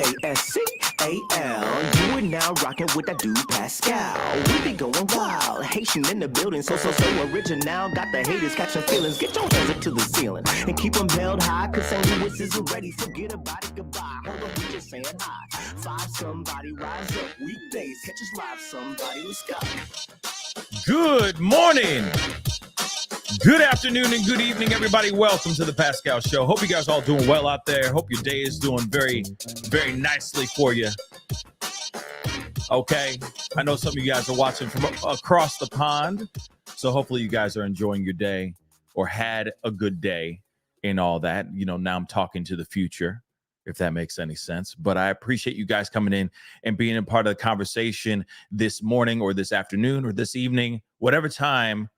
thepascal. You are now rocking with that dude Pascal. We be going wild, Haitian in the building, so original. Got the haters catching feelings. Get your hands up to the ceiling and keep them held high, cause St. Louis isn't ready. Forget about it, goodbye. Hold on, we just saying hi. Five somebody, rise up. Weekdays, catch us live, somebody. Let's go. Good morning, good afternoon, and good evening, everybody. Welcome to the Pascal Show. Hope you guys all doing well out there. Hope your day is doing very, very nicely for you. Okay, I know some of you guys are watching from across the pond, so hopefully you guys are enjoying your day or had a good day and all that. You know, now I'm talking to the future, if that makes any sense. But I appreciate you guys coming in and being a part of the conversation this morning or this afternoon or this evening, whatever time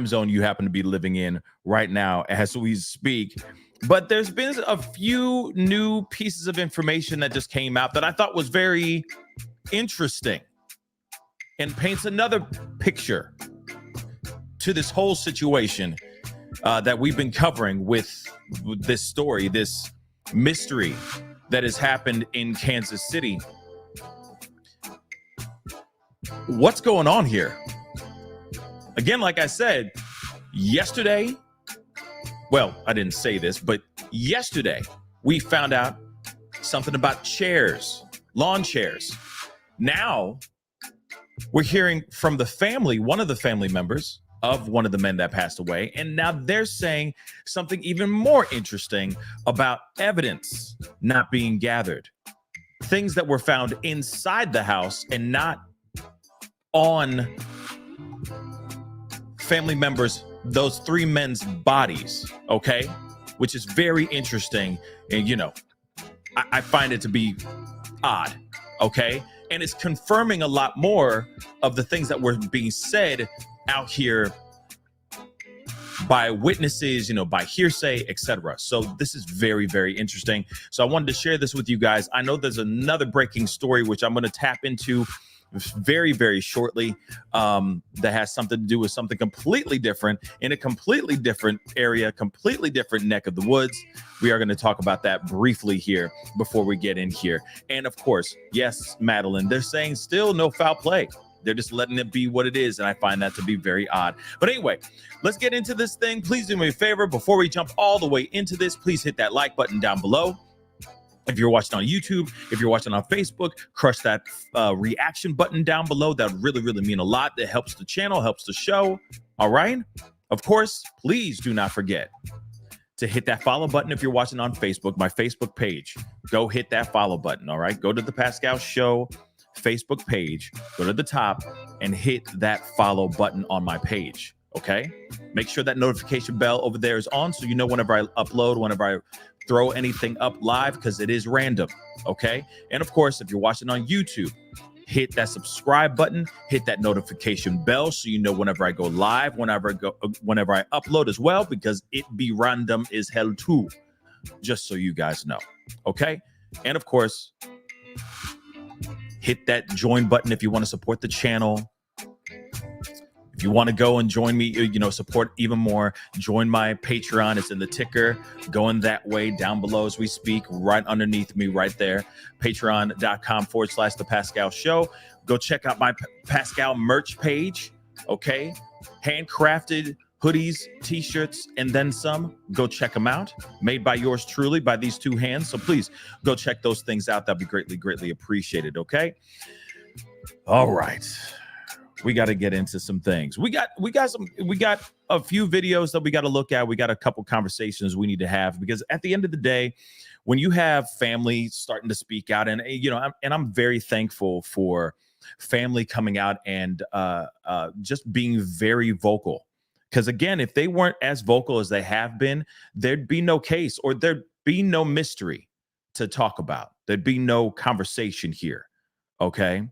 zone you happen to be living in right now as we speak. But there's been a few new pieces of information that just came out that I thought was very interesting and paints another picture to this whole situation that we've been covering with this story, this mystery that has happened in Kansas City. What's going on here? Again, like I said, yesterday, well, I didn't say this, but yesterday we found out something about chairs, lawn chairs. Now we're hearing from the family, one of the family members of one of the men that passed away, and now they're saying something even more interesting about evidence not being gathered. Things that were found inside the house and not on family members, those three men's bodies, okay? Which is very interesting. And, you know, I find it to be odd, okay? And it's confirming a lot more of the things that were being said out here by witnesses, you know, by hearsay, etc. So this is very, very interesting. So I wanted to share this with you guys. I know there's another breaking story, which I'm going to tap into very, very shortly, that has something to do with something completely different in a completely different area, completely different neck of the woods. We are going to talk about that briefly here before we get in here. And of course, yes, Madeline, they're saying still no foul play. They're just letting it be what it is, and I find that to be very odd. But anyway, let's get into this thing. Please do me a favor. Before we jump all the way into this, please hit that like button down below. If you're watching on YouTube, if you're watching on Facebook, crush that reaction button down below. That would really, really mean a lot. That helps the channel, helps the show. All right? Of course, please do not forget to hit that follow button if you're watching on Facebook, my Facebook page. Go hit that follow button, all right? Go to the Pascal Show Facebook page, go to the top and hit that follow button on my page, okay? Make sure that notification bell over there is on so you know whenever I upload, whenever I throw anything up live, because it is random, okay? And of course, if you're watching on YouTube, hit that subscribe button, hit that notification bell so you know whenever I go live, whenever I upload as well, because it be random as hell too, just so you guys know, okay? And of course, hit that join button if you want to support the channel. If you want to go and join me, you know, support even more, join my Patreon. It's in the ticker going that way down below as we speak, right underneath me right there. Patreon.com/The Pascal Show. Go check out my Pascal merch page. Okay. Handcrafted hoodies, t-shirts, and then some. Go check them out. Made by yours truly, by these two hands. So please go check those things out. That'd be greatly, greatly appreciated. Okay. All right. We got to get into some things. We got a few videos that we got to look at. We got a couple conversations we need to have, because at the end of the day, when you have family starting to speak out, and you know, I'm very thankful for family coming out and just being very vocal. Because again, if they weren't as vocal as they have been, there'd be no case, or there'd be no mystery to talk about. There'd be no conversation here. Okay.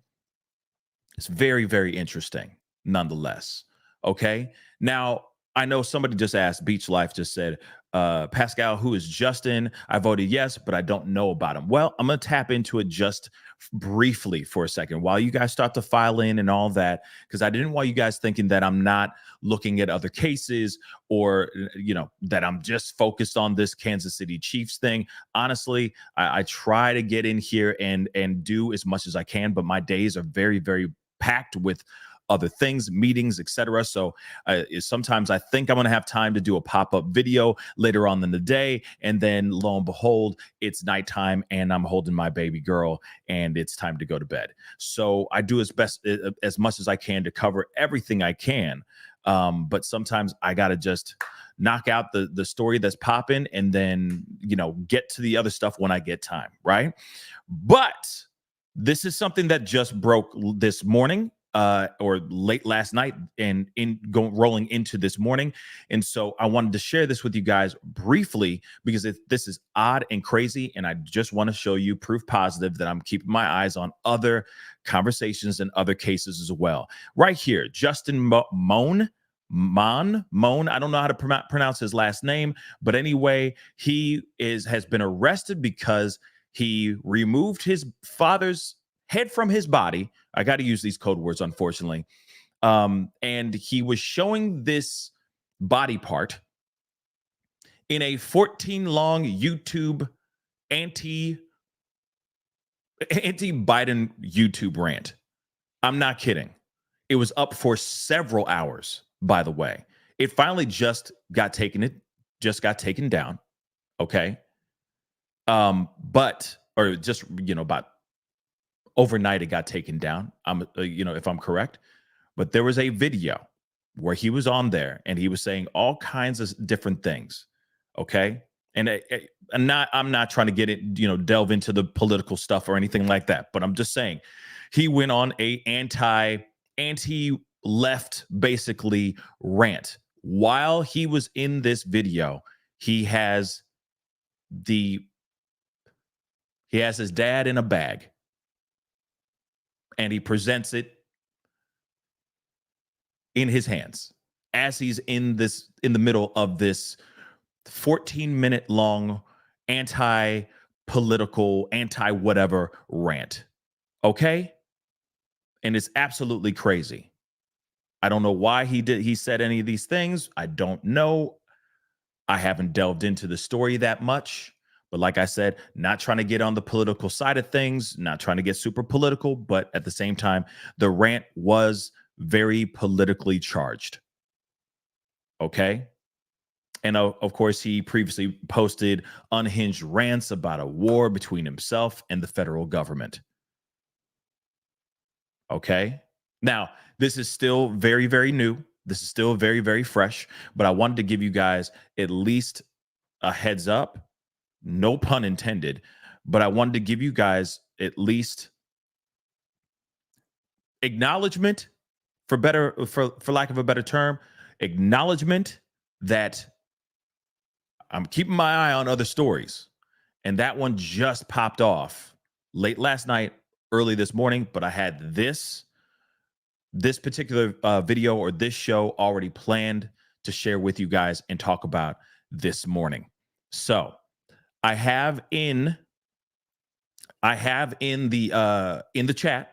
It's very, very interesting nonetheless. Okay. Now, I know somebody just asked, Beach Life just said, Pascal, who is Justin? I voted yes, but I don't know about him. Well, I'm going to tap into it just briefly for a second while you guys start to file in and all that, because I didn't want you guys thinking that I'm not looking at other cases or, that I'm just focused on this Kansas City Chiefs thing. Honestly, I try to get in here and do as much as I can, but my days are very, very packed with other things, meetings, etc. So sometimes I think I'm going to have time to do a pop-up video later on in the day, and then lo and behold, it's nighttime and I'm holding my baby girl and it's time to go to bed. So I do as much as I can to cover everything I can. But sometimes I got to just knock out the story that's popping and then, get to the other stuff when I get time, right? But this is something that just broke this morning. Or late last night and rolling into this morning. And so I wanted to share this with you guys briefly because this is odd and crazy. And I just want to show you proof positive that I'm keeping my eyes on other conversations and other cases as well. Right here, Justin Moan. I don't know how to pronounce his last name, but anyway, he has been arrested because he removed his father's head from his body. I got to use these code words, unfortunately. And he was showing this body part in a 14-long YouTube anti-Biden YouTube rant. I'm not kidding. It was up for several hours, by the way. It finally just got taken down. Okay. But about overnight it got taken down. If I'm correct, but there was a video where he was on there and he was saying all kinds of different things. Okay. And I'm not trying to get it, delve into the political stuff or anything like that, but I'm just saying he went on a anti-left basically rant. While he was in this video, he has his dad in a bag. And he presents it in his hands as he's in the middle of this 14-minute long anti-political, anti-whatever rant. Okay? And it's absolutely crazy. I don't know why he said any of these things. I don't know. I haven't delved into the story that much. But like I said, not trying to get on the political side of things, not trying to get super political, but at the same time, the rant was very politically charged. Okay. And of course, he previously posted unhinged rants about a war between himself and the federal government. Okay. Now, this is still very, very new. This is still very, very fresh, but I wanted to give you guys at least a heads up. No pun intended, but I wanted to give you guys at least acknowledgement, for lack of a better term, acknowledgement that I'm keeping my eye on other stories. And that one just popped off late last night, early this morning, but I had this particular video or this show already planned to share with you guys and talk about this morning. So I have in the chat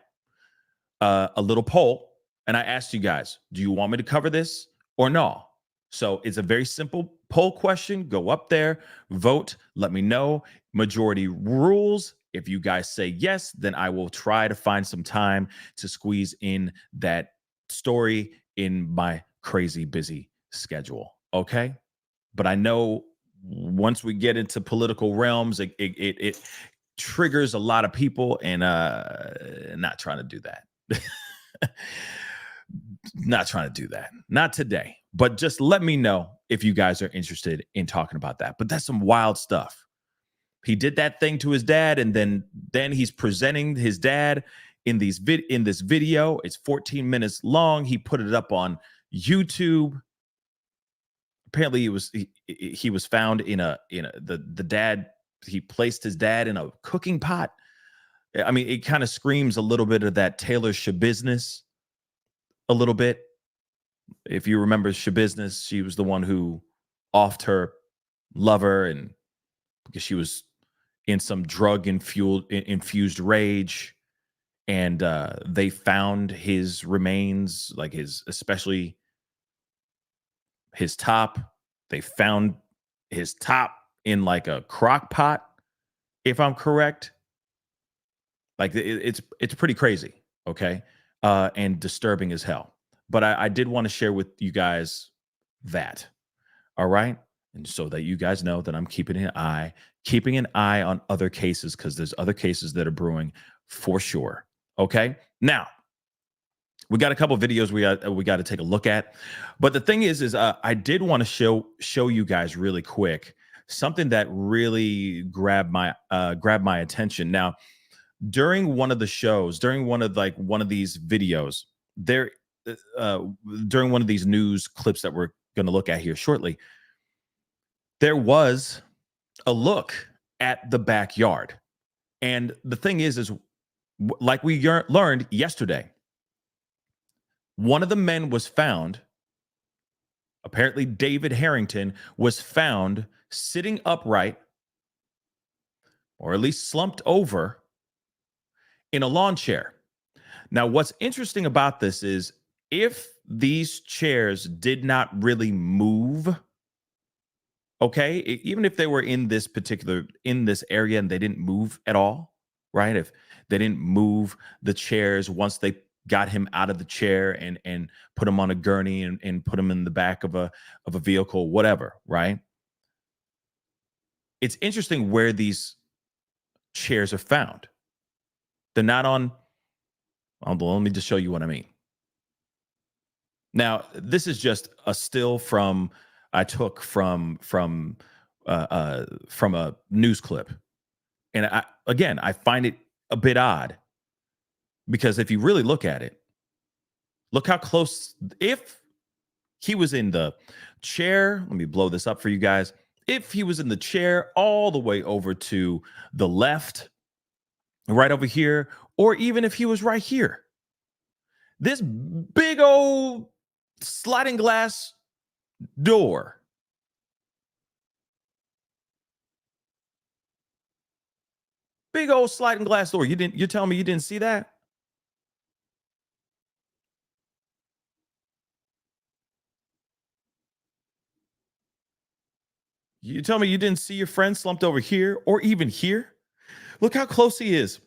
a little poll, and I asked you guys, do you want me to cover this or no? So it's a very simple poll question. Go up there, vote, let me know. Majority rules. If you guys say yes, then I will try to find some time to squeeze in that story in my crazy busy schedule. Okay. But I know once we get into political realms, it triggers a lot of people, and not trying to do that. Not trying to do that. Not today. But just let me know if you guys are interested in talking about that. But that's some wild stuff. He did that thing to his dad, and then he's presenting his dad in this video. It's 14 minutes long. He put it up on YouTube. Apparently he was found in the dad. He placed his dad in a cooking pot. I mean, it kind of screams a little bit of that Taylor Swift business, a little bit. If you remember Shabusiness, she was the one who offed her lover, and because she was in some drug infused rage, and they found his remains, like especially his top. They found his top in like a crock pot, if I'm correct. Like it's pretty crazy, okay, and disturbing as hell. But I did want to share with you guys that, all right, and so that you guys know that I'm keeping an eye on other cases, because there's other cases that are brewing for sure. Okay, now we got a couple videos we got to take a look at, but the thing is I did want to show you guys really quick something that really grabbed my attention. Now, during one of the shows, during one of these videos, there uh, during one of these news clips that we're going to look at here shortly, there was a look at the backyard. And the thing is like we learned yesterday, one of the men was found. Apparently, David Harrington was found sitting upright, or at least slumped over, in a lawn chair. Now, what's interesting about this is if these chairs did not really move, okay, even if they were in this area and they didn't move at all, right? If they didn't move the chairs once they got him out of the chair and put him on a gurney and put him in the back of a vehicle, whatever, right? It's interesting where these chairs are found. They're not on. Let me just show you what I mean. Now, this is just a still I took from a news clip, and I find it a bit odd, because if you really look at it, look how close. If he was in the chair, let me blow this up for you guys. If he was in the chair all the way over to the left, right over here, or even if he was right here, this big old sliding glass door, big old sliding glass door. You're telling me you didn't see that? You tell me you didn't see your friend slumped over here or even here? Look how close he is.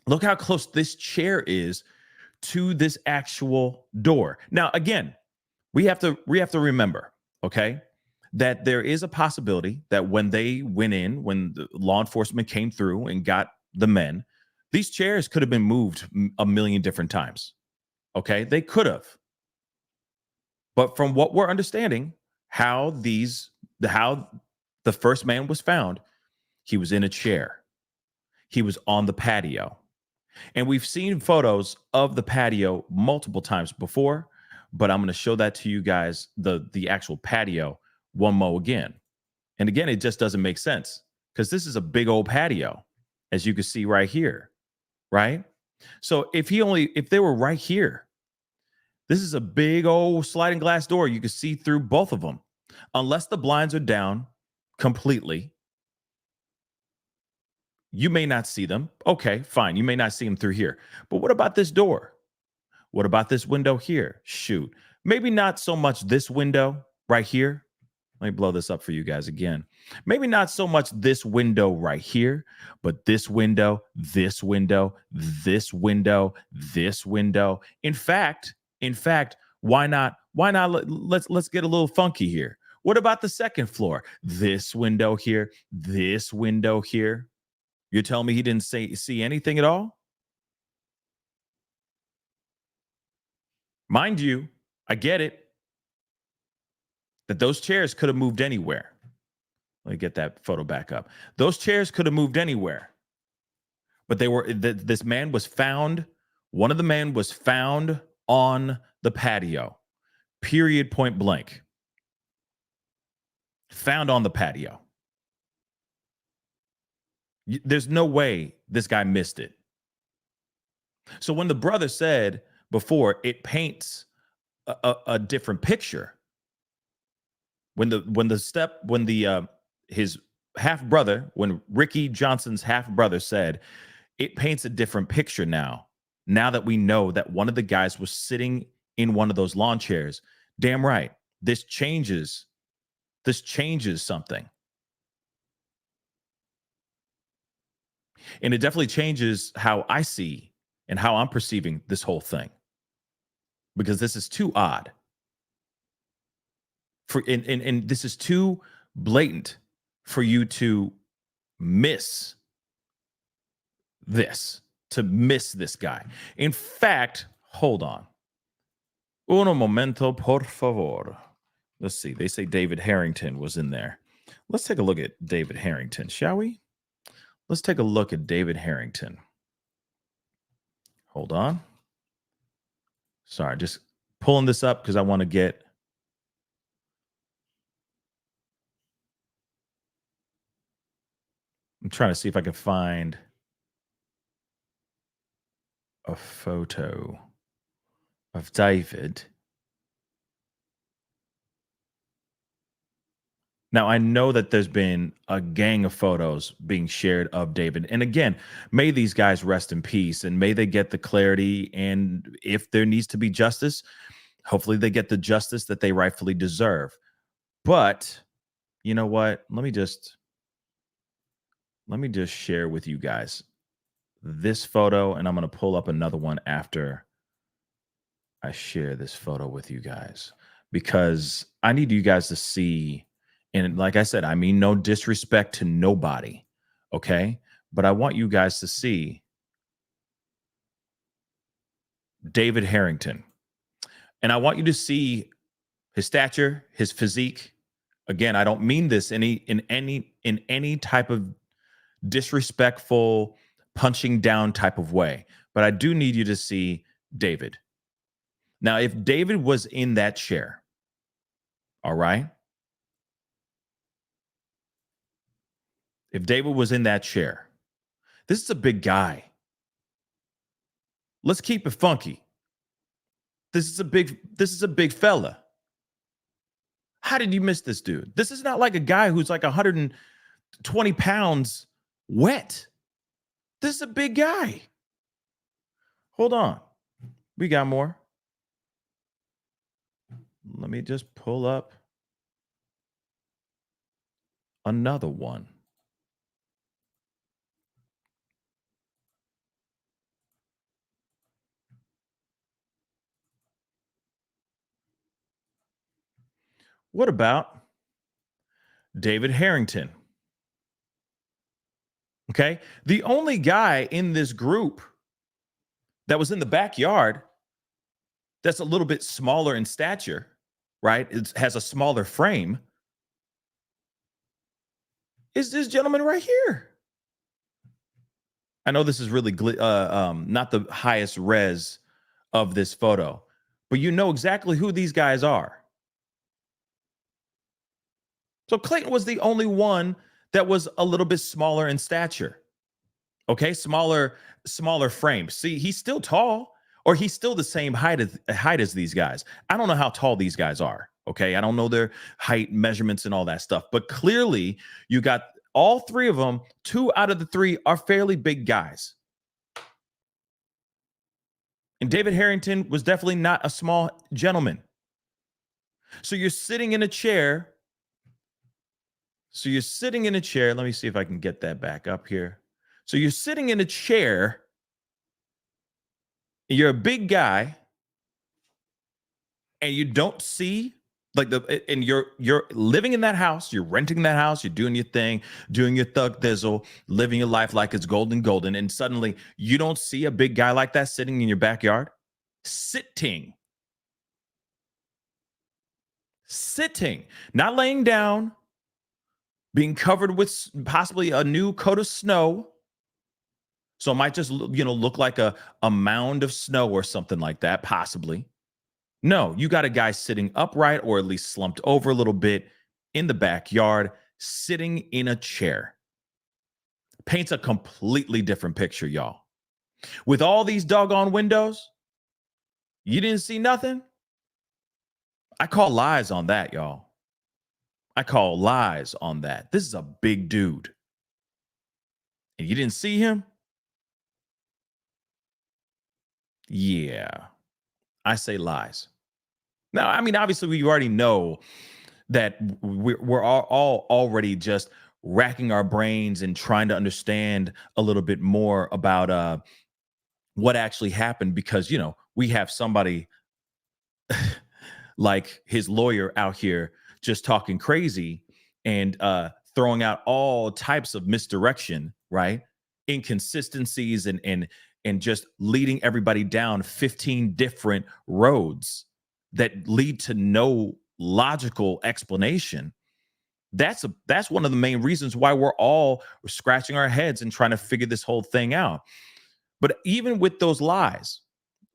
Look how close this chair is to this actual door. Now, again, we have to remember, okay, that there is a possibility that when they went in, when the law enforcement came through and got the men, these chairs could have been moved a million different times. Okay, they could have. But from what we're understanding, how the first man was found, he was in a chair. He was on the patio. And we've seen photos of the patio multiple times before, but I'm going to show that to you guys, the actual patio, one more again. And again, it just doesn't make sense, because this is a big old patio, as you can see right here, right? So if they were right here, this is a big old sliding glass door. You can see through both of them, unless the blinds are down completely. You may not see them. Okay, fine. You may not see them through here. But what about this door? What about this window here? Shoot. Maybe not so much this window right here. Let me blow this up for you guys again. Maybe not so much this window right here, but this window, this window, this window, this window. In fact, let's get a little funky here. What about the second floor? This window here, this window here. You're telling me he didn't see anything at all? Mind you, I get it, that those chairs could have moved anywhere. Let me get that photo back up. Those chairs could have moved anywhere. But this man was found, one of the men was found on the patio. Period, point blank. Found on the patio. There's no way this guy missed it. So when the brother said before, it paints a different picture. When his half brother, when Ricky Johnson's half brother said, it paints a different picture now. Now that we know that one of the guys was sitting in one of those lawn chairs, damn right, this changes something. And it definitely changes how I see and how I'm perceiving this whole thing. Because this is too odd. And this is too blatant for you to miss this guy. In fact, hold on. Uno momento, por favor. Let's see. They say David Harrington was in there. Let's take a look at David Harrington, shall we? Let's take a look at David Harrington. Hold on. Sorry, just pulling this up because I want to get. I'm trying to see if I can find a photo of David. Now, I know that there's been a gang of photos being shared of David. And again, may these guys rest in peace and may they get the clarity. And if there needs to be justice, hopefully they get the justice that they rightfully deserve. But you know what? Let me just share with you guys this photo, and I'm going to pull up another one after I share this photo with you guys, because I need you guys to see. And like I said, I mean, no disrespect to nobody, okay? But I want you guys to see David Harrington. And I want you to see his stature, his physique. Again, I don't mean this in any type of disrespectful, punching down type of way. But I do need you to see David. Now, if David was in that chair, all right? If David was in that chair, this is a big guy. Let's keep it funky. This is a big fella. How did you miss this dude? This is not like a guy who's like 120 pounds wet. This is a big guy. Hold on. We got more. Let me just pull up another one. What about David Harrington? Okay. The only guy in this group that was in the backyard that's a little bit smaller in stature, right? It has a smaller frame, is this gentleman right here. I know this is really not the highest res of this photo, but you know exactly who these guys are. So Clayton was the only one that was a little bit smaller in stature. Okay, smaller frame. See, he's still tall, or he's still the same height as these guys. I don't know how tall these guys are. Okay, I don't know their height measurements and all that stuff, but clearly you got all three of them. 2 out of the 3 are fairly big guys. And David Harrington was definitely not a small gentleman. So you're sitting in a chair. Let me see if I can get that back up here. So you're sitting in a chair. You're a big guy. And you don't see and you're living in that house, you're renting that house, you're doing your thing, doing your thug thizzle, living your life like it's golden, and suddenly you don't see a big guy like that sitting in your backyard. Sitting, not laying down, being covered with possibly a new coat of snow. So it might just look like a mound of snow or something like that, possibly. No, you got a guy sitting upright or at least slumped over a little bit in the backyard, sitting in a chair. Paints a completely different picture, y'all. With all these doggone windows, you didn't see nothing? I call lies on that, y'all. I call lies on that. This is a big dude. And you didn't see him? Yeah, I say lies. Now, I mean, obviously, we already know that we're all already just racking our brains and trying to understand a little bit more about what actually happened because, we have somebody like his lawyer out here just talking crazy and throwing out all types of misdirection, right? Inconsistencies and just leading everybody down 15 different roads that lead to no logical explanation. That's one of the main reasons why we're all scratching our heads and trying to figure this whole thing out. But even with those lies,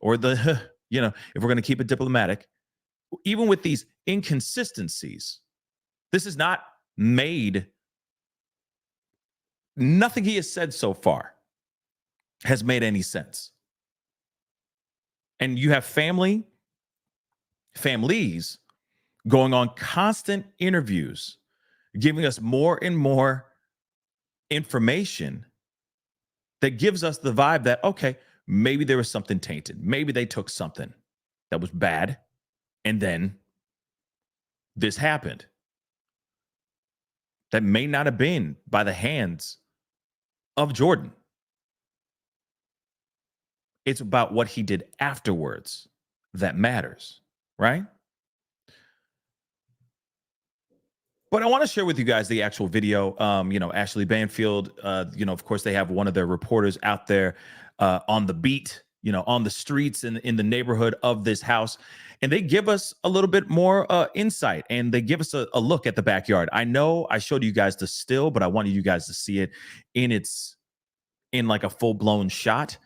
or the if we're going to keep it diplomatic, even with these inconsistencies, this is not made, nothing he has said so far has made any sense. And you have families going on constant interviews, giving us more and more information that gives us the vibe that, okay, maybe there was something tainted. Maybe they took something that was bad, and then this happened. That may not have been by the hands of Jordan. It's about what he did afterwards that matters, right? But I want to share with you guys the actual video. Ashley Banfield, of course, they have one of their reporters out there on the beat, on the streets in the neighborhood of this house. And they give us a little bit more insight, and they give us a look at the backyard. I know I showed you guys the still, but I wanted you guys to see it in like a full blown shot.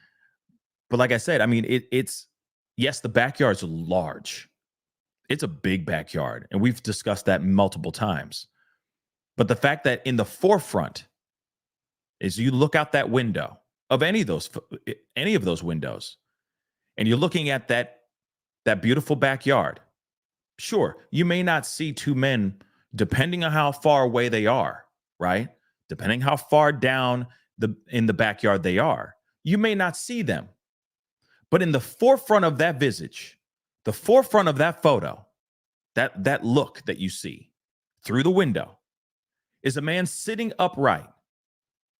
But like I said, I mean, it's yes, the backyard's large. It's a big backyard, and we've discussed that multiple times. But the fact that in the forefront is you look out that window of any of those windows, and you're looking at that beautiful backyard. Sure, you may not see two men, depending on how far away they are, right? Depending how far down in the backyard they are, you may not see them. But in the forefront of that visage, the forefront of that photo, that look that you see through the window is a man sitting upright,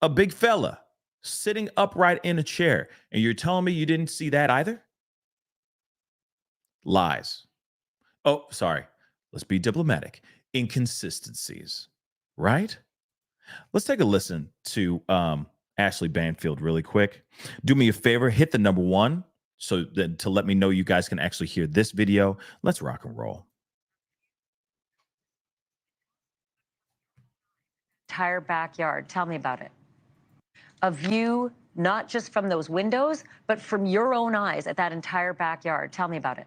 a big fella sitting upright in a chair. And you're telling me you didn't see that either? Lies. Oh, sorry. Let's be diplomatic. Inconsistencies, right? Let's take a listen to Ashley Banfield really quick. Do me a favor, hit the number 1 so that to let me know you guys can actually hear this video. Let's rock and roll. Entire backyard. Tell me about it. A view not just from those windows, but from your own eyes at that entire backyard. Tell me about it.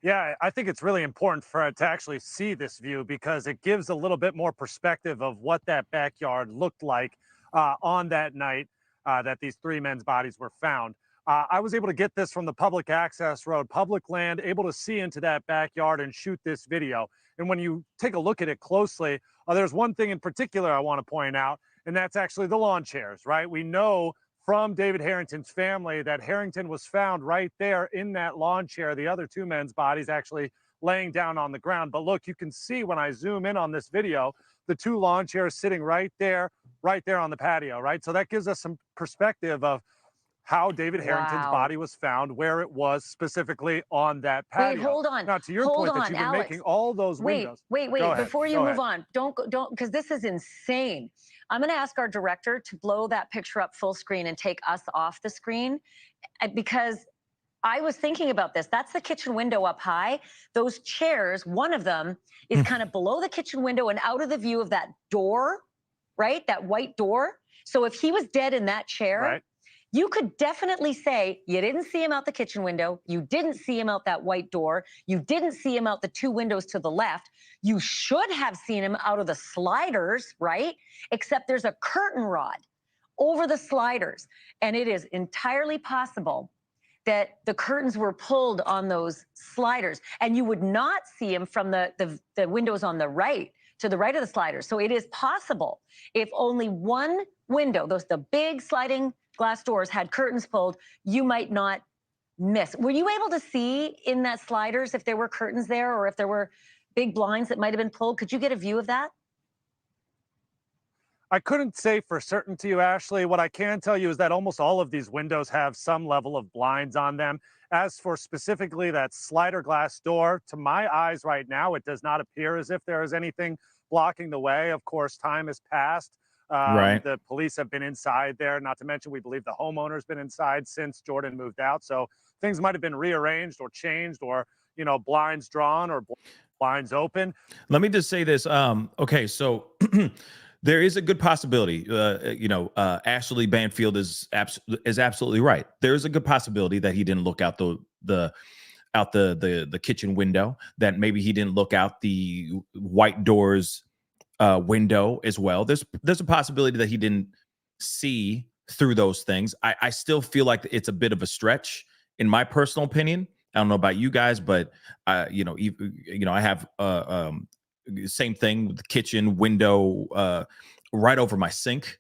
Yeah, I think it's really important for it to actually see this view because it gives a little bit more perspective of what that backyard looked like on that night that these 3 men's bodies were found. I was able to get this from the public access road, public land, able to see into that backyard and shoot this video. And when you take a look at it closely, there's one thing in particular I want to point out, and that's actually the lawn chairs, right? We know from David Harrington's family that Harrington was found right there in that lawn chair, the other 2 men's bodies actually laying down on the ground. But look, you can see when I zoom in on this video, the 2 lawn chairs sitting right there on the patio, right? So that gives us some perspective of how David Harrington's body was found, where it was specifically on that patio. Wait, hold on. Now, to your point that you've been making all those windows. Wait, before you move on, don't, because this is insane. I'm going to ask our director to blow that picture up full screen and take us off the screen because I was thinking about this. That's the kitchen window up high. Those chairs, one of them is kind of below the kitchen window and out of the view of that door, right? That white door. So if he was dead in that chair, right, you could definitely say you didn't see him out the kitchen window. You didn't see him out that white door. You didn't see him out the 2 windows to the left. You should have seen him out of the sliders, right? Except there's a curtain rod over the sliders. And it is entirely possible that the curtains were pulled on those sliders, and you would not see him from the windows on the right, to the right of the sliders. So it is possible if only one window, the big sliding glass doors, had curtains pulled, you might not miss. Were you able to see in that sliders if there were curtains there, or if there were big blinds that might have been pulled? Could you get a view of that? I couldn't say for certain to you, Ashley. What I can tell you is that almost all of these windows have some level of blinds on them. As for specifically that slider glass door, to my eyes right now, it does not appear as if there is anything blocking the way. Of course, time has passed. Right. The police have been inside there. Not to mention, we believe the homeowner's been inside since Jordan moved out. So things might have been rearranged or changed, or, you know, blinds drawn or blinds open. Let me just say this. Okay, so there is a good possibility. Ashley Banfield is absolutely right. There is a good possibility that he didn't look out the kitchen window. That maybe he didn't look out the white doors window as well. There's a possibility that he didn't see through those things. I still feel like it's a bit of a stretch, in my personal opinion. I don't know about you guys, but I have same thing with the kitchen window right over my sink.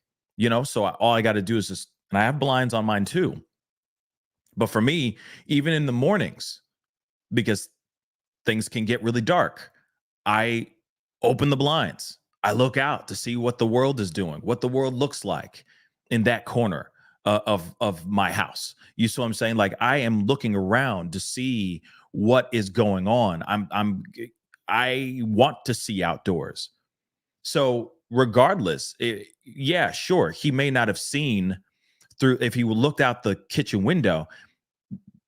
So all I got to do is just, and I have blinds on mine too. But for me, even in the mornings, because things can get really dark, I open the blinds. I look out to see what the world is doing, what the world looks like in that corner of my house. You see what I'm saying? Like, I am looking around to see what is going on. I want to see outdoors. So regardless, yeah, sure, he may not have seen through, if he looked out the kitchen window,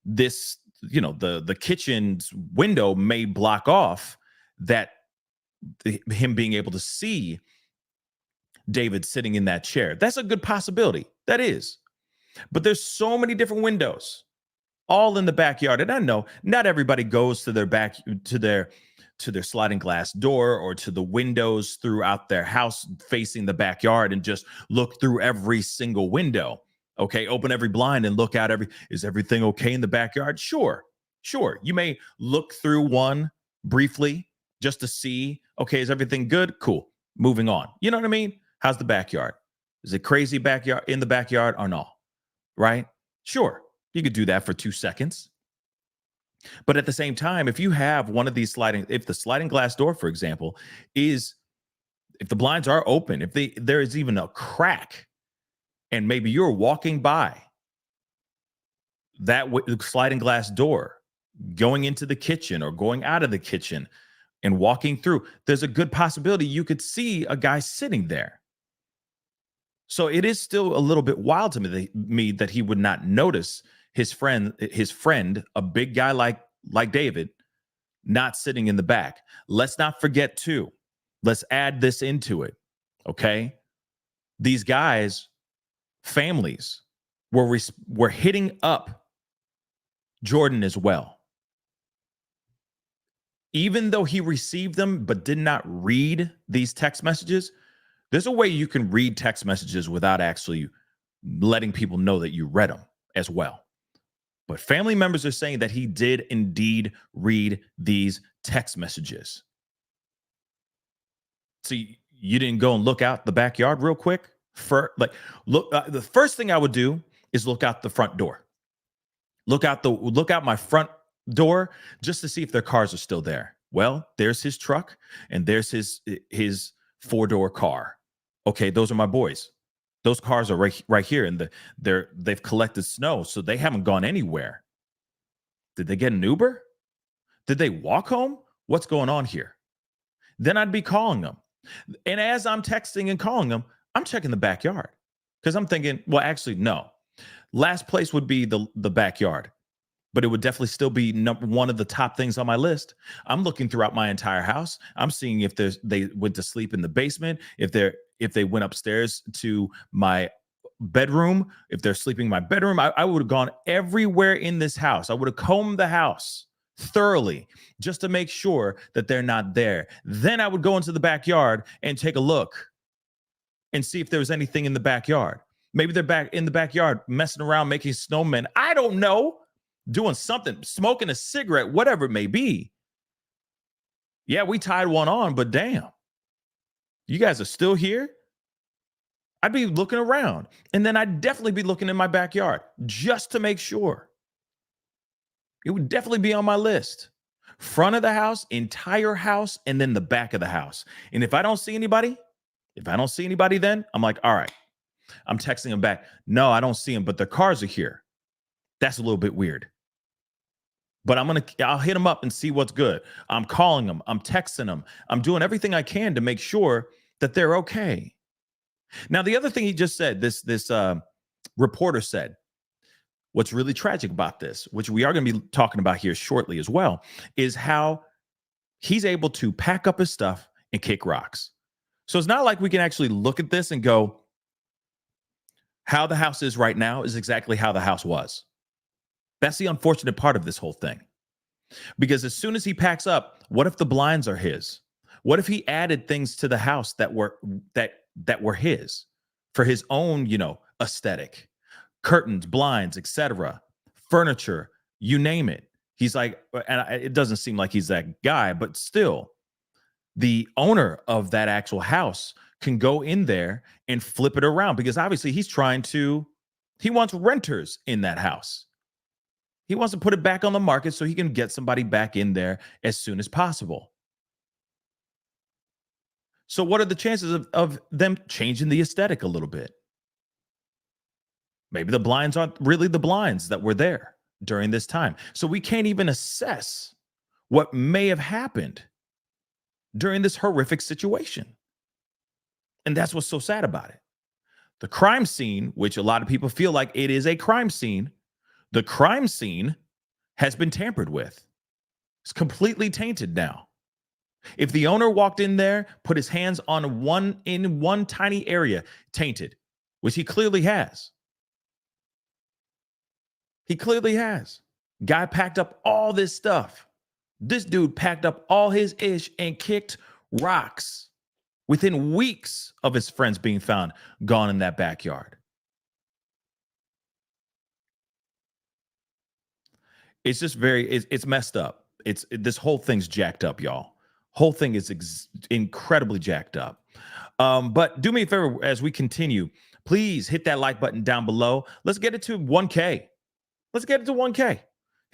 this, the kitchen's window may block off that him being able to see David sitting in that chair. That's a good possibility. That is. But there's so many different windows all in the backyard. And I know not everybody goes to their sliding glass door or to the windows throughout their house facing the backyard and just look through every single window. Okay, open every blind and look out is everything okay in the backyard? Sure. You may look through one briefly just to see, okay, is everything good? Cool. Moving on. You know what I mean? How's the backyard? Is it crazy backyard in the backyard or not? Right? Sure. You could do that for 2 seconds. But at the same time, if you have one of these if the sliding glass door, for example, if the blinds are open, if there is even a crack, and maybe you're walking by that sliding glass door, going into the kitchen or going out of the kitchen and walking through, there's a good possibility you could see a guy sitting there. So it is still a little bit wild to me that he would not notice his friend, a big guy like David, not sitting in the back. Let's not forget too. Let's add this into it. Okay. These guys, families, were hitting up Jordan as well. Even though he received them but did not read these text messages, there's a way you can read text messages without actually letting people know that you read them as well. But family members are saying that he did indeed read these text messages. So you didn't go and look out the backyard real quick? The first thing I would do is look out the front door. Look out my front door just to see if their cars are still there. Well, there's his truck and there's his 4-door car. Okay, those are my boys. Those cars are right here, and they've collected snow, so they haven't gone anywhere. Did they get an Uber? Did they walk home? What's going on here? Then I'd be calling them. And as I'm texting and calling them, I'm checking the backyard because I'm thinking, well, actually, no. Last place would be the backyard, but it would definitely still be one of the top things on my list. I'm looking throughout my entire house. I'm seeing if they went to sleep in the basement, if they went upstairs to my bedroom, if they're sleeping in my bedroom. I would have gone everywhere in this house. I would have combed the house thoroughly just to make sure that they're not there. Then I would go into the backyard and take a look and see if there was anything in the backyard. Maybe they're back in the backyard messing around, making snowmen. I don't know. doing something, smoking a cigarette, whatever it may be. Yeah, we tied one on, but damn, you guys are still here? I'd be looking around, and then I'd definitely be looking in my backyard just to make sure. It would definitely be on my list. Front of the house, entire house, and then the back of the house. And if I don't see anybody, then I'm like, all right, I'm texting them back. No, I don't see them, but their cars are here. That's a little bit weird. But I'll hit them up and see what's good. I'm calling them. I'm texting them. I'm doing everything I can to make sure that they're okay. Now, the other thing he just said, this reporter said, what's really tragic about this, which we are going to be talking about here shortly as well, is how he's able to pack up his stuff and kick rocks. So it's not like we can actually look at this and go, how the house is right now is exactly how the house was. That's the unfortunate part of this whole thing. Because as soon as he packs up, what if the blinds are his? What if he added things to the house that were his for his own, aesthetic? Curtains, blinds, etc., furniture, you name it. He's like, and it doesn't seem like he's that guy, but still, the owner of that actual house can go in there and flip it around, because obviously he wants renters in that house. He wants to put it back on the market so he can get somebody back in there as soon as possible. So what are the chances of them changing the aesthetic a little bit? Maybe the blinds aren't really the blinds that were there during this time. So we can't even assess what may have happened during this horrific situation. And that's what's so sad about it. The crime scene, which a lot of people feel like it is a crime scene, the crime scene has been tampered with. It's completely tainted now. If the owner walked in there, put his hands on one tiny area, tainted, which he clearly has. He clearly has. Guy packed up all this stuff. This dude packed up all his ish and kicked rocks within weeks of his friends being found gone in that backyard. It's just it's messed up. This whole thing's jacked up, y'all. Whole thing is incredibly jacked up. But do me a favor as we continue, please hit that like button down below. Let's get it to 1K. Let's get it to 1K.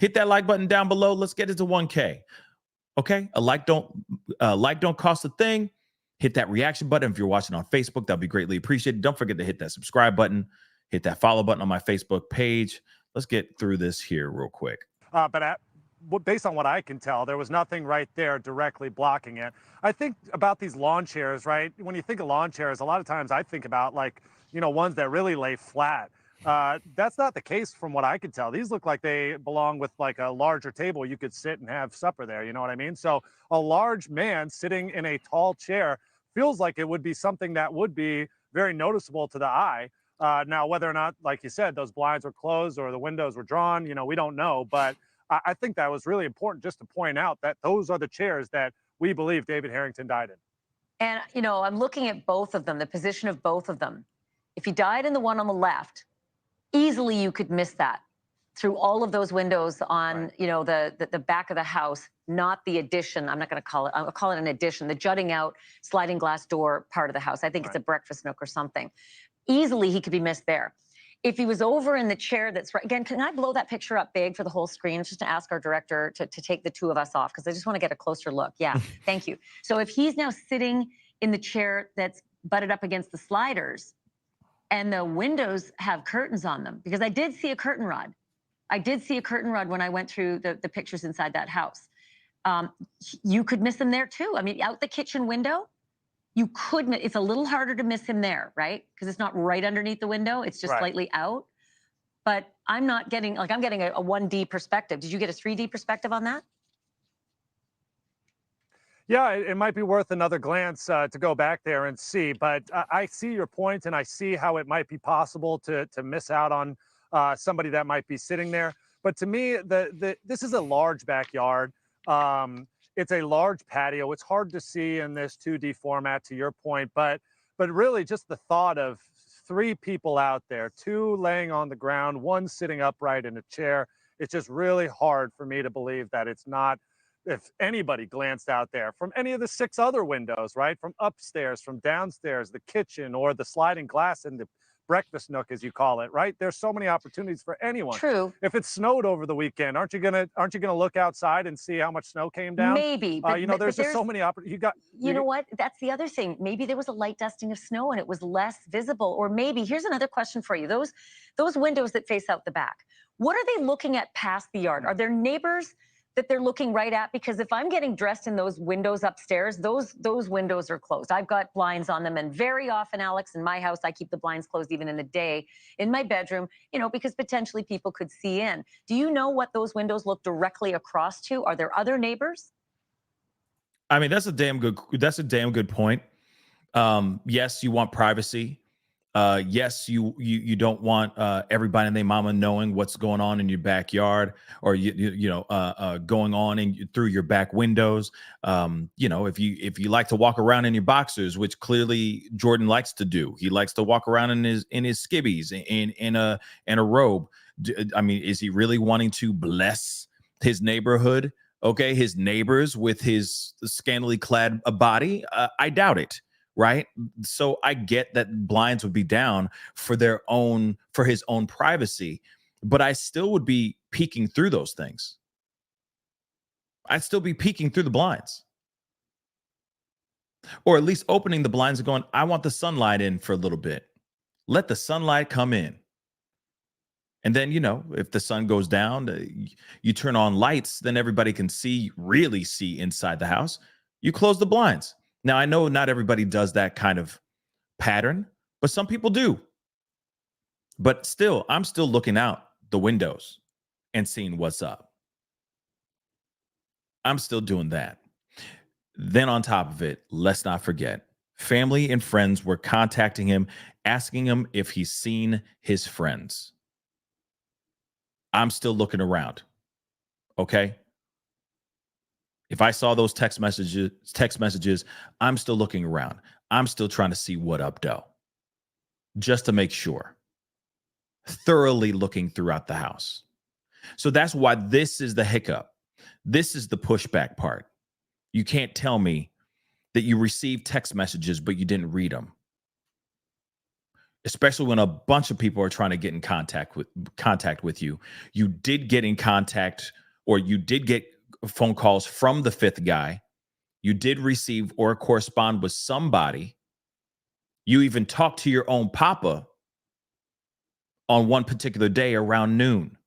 Hit that like button down below. Let's get it to 1K. Okay? A like don't cost a thing. Hit that reaction button if you're watching on Facebook. That'd be greatly appreciated. Don't forget to hit that subscribe button. Hit that follow button on my Facebook page. Let's get through this here real quick. But based on what I can tell, there was nothing right there directly blocking it. I think about these lawn chairs, right? When you think of lawn chairs, a lot of times I think about ones that really lay flat. That's not the case from what I could tell. These look like they belong with like a larger table. You could sit and have supper there. You know what I mean? So a large man sitting in a tall chair feels like it would be something that would be very noticeable to the eye. Now, whether or not, like you said, those blinds were closed or the windows were drawn, we don't know. But I think that was really important just to point out that those are the chairs that we believe David Harrington died in. And, I'm looking at both of them, the position of both of them. If he died in the one on the left, easily you could miss that through all of those windows on, right, the back of the house, not the addition. I'm not going to call it, I'll call it an addition, the jutting out sliding glass door part of the house. I think, right, it's a breakfast nook or something. Easily he could be missed there. If he was over in the chair that's right, again, can I blow that picture up big for the whole screen just to ask our director to take the two of us off? Because I just want to get a closer look. Yeah, thank you. So if he's now sitting in the chair that's butted up against the sliders and the windows have curtains on them, because I did see a curtain rod. I did see a curtain rod when I went through the pictures inside that house. You could miss him there too. I mean, out the kitchen window, you could, it's a little harder to miss him there, right? Because it's not right underneath the window. It's just, right, slightly out. But I'm not getting, I'm getting a 1D perspective. Did you get a 3D perspective on that? Yeah, it might be worth another glance to go back there and see. But I see your point, and I see how it might be possible to miss out on somebody that might be sitting there. But to me, this is a large backyard. It's a large patio. It's hard to see in this 2D format, to your point, but really just the thought of 3 people out there, 2 laying on the ground, 1 sitting upright in a chair, It's just really hard for me to believe that it's not, if anybody glanced out there from any of the 6 other windows, right? From upstairs, from downstairs, the kitchen, or the sliding glass in the breakfast nook, as you call it, right? There's so many opportunities for anyone. True. If it snowed over the weekend, aren't you gonna look outside and see how much snow came down? Maybe, but, There's just so many opportunities. you know what? That's the other thing. Maybe there was a light dusting of snow and it was less visible. Or maybe, here's another question for you. Those windows that face out the back, what are they looking at past the yard? Are there neighbors that they're looking right at? Because if I'm getting dressed in those windows upstairs, those windows are closed. I've got blinds on them, and very often, Alex, in my house, I keep the blinds closed even in the day in my bedroom, because potentially people could see in. Do you know what those windows look directly across to? Are there other neighbors? I mean, that's a damn good point. Yes, you want privacy. Yes, you don't want everybody and their mama knowing what's going on in your backyard, or going on through your back windows. If you like to walk around in your boxers, which clearly Jordan likes to do, he likes to walk around in his skivvies in a robe. I mean, is he really wanting to bless his neighborhood? Okay, his neighbors with his scantily clad body? I doubt it. Right. So I get that blinds would be down for his own privacy, but I still would be peeking through those things. I'd still be peeking through the blinds, or at least opening the blinds and going, I want the sunlight in for a little bit. Let the sunlight come in. And then, if the sun goes down, you turn on lights, then everybody can really see inside the house. You close the blinds. Now, I know not everybody does that kind of pattern, but some people do. But still, I'm still looking out the windows and seeing what's up. I'm still doing that. Then on top of it, let's not forget, family and friends were contacting him, asking him if he's seen his friends. I'm still looking around. Okay? If I saw those text messages, I'm still looking around. I'm still trying to see what up, though, just to make sure. Thoroughly looking throughout the house. So that's why this is the hiccup. This is the pushback part. You can't tell me that you received text messages, but you didn't read them. Especially when a bunch of people are trying to get in contact with you. You did get in contact, or you did get phone calls from the 5th guy. You did receive or correspond with somebody. You even talked to your own papa on one particular day around noon.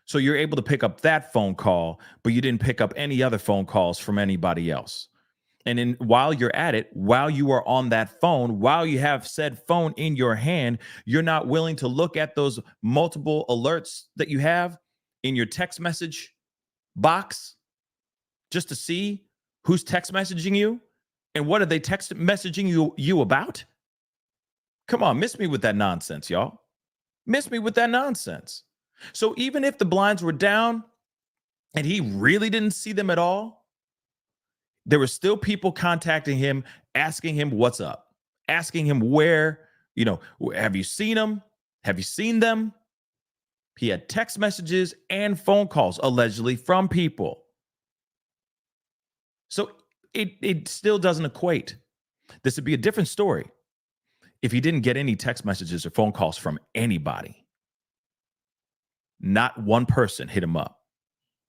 So you're able to pick up that phone call, but you didn't pick up any other phone calls from anybody else. And while you're at it, while you are on that phone, while you have said phone in your hand, you're not willing to look at those multiple alerts that you have in your text message box just to see who's text messaging you and what are they text messaging you about? Come on, miss me with that nonsense, y'all. Miss me with that nonsense. So even if the blinds were down and he really didn't see them at all, there were still people contacting him, asking him what's up, asking him where, have you seen them? Have you seen them? He had text messages and phone calls allegedly from people. So it still doesn't equate. This would be a different story if he didn't get any text messages or phone calls from anybody. Not one person hit him up.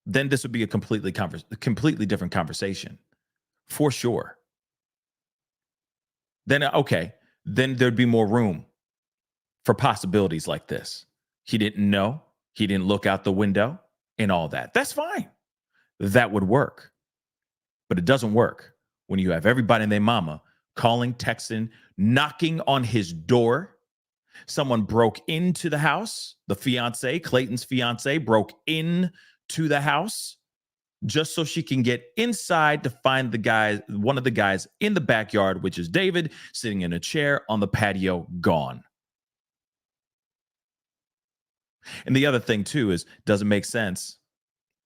Then this would be a completely different conversation, for sure. Then, okay, then there'd be more room for possibilities like this. He didn't know. He didn't look out the window and all that. That's fine. That would work. But it doesn't work when you have everybody and their mama calling, texting, knocking on his door. Someone broke into the house. The fiance, Clayton's fiance, broke into the house just so she can get inside to find one of the guys in the backyard, which is David, sitting in a chair on the patio, gone. And the other thing, too, is doesn't make sense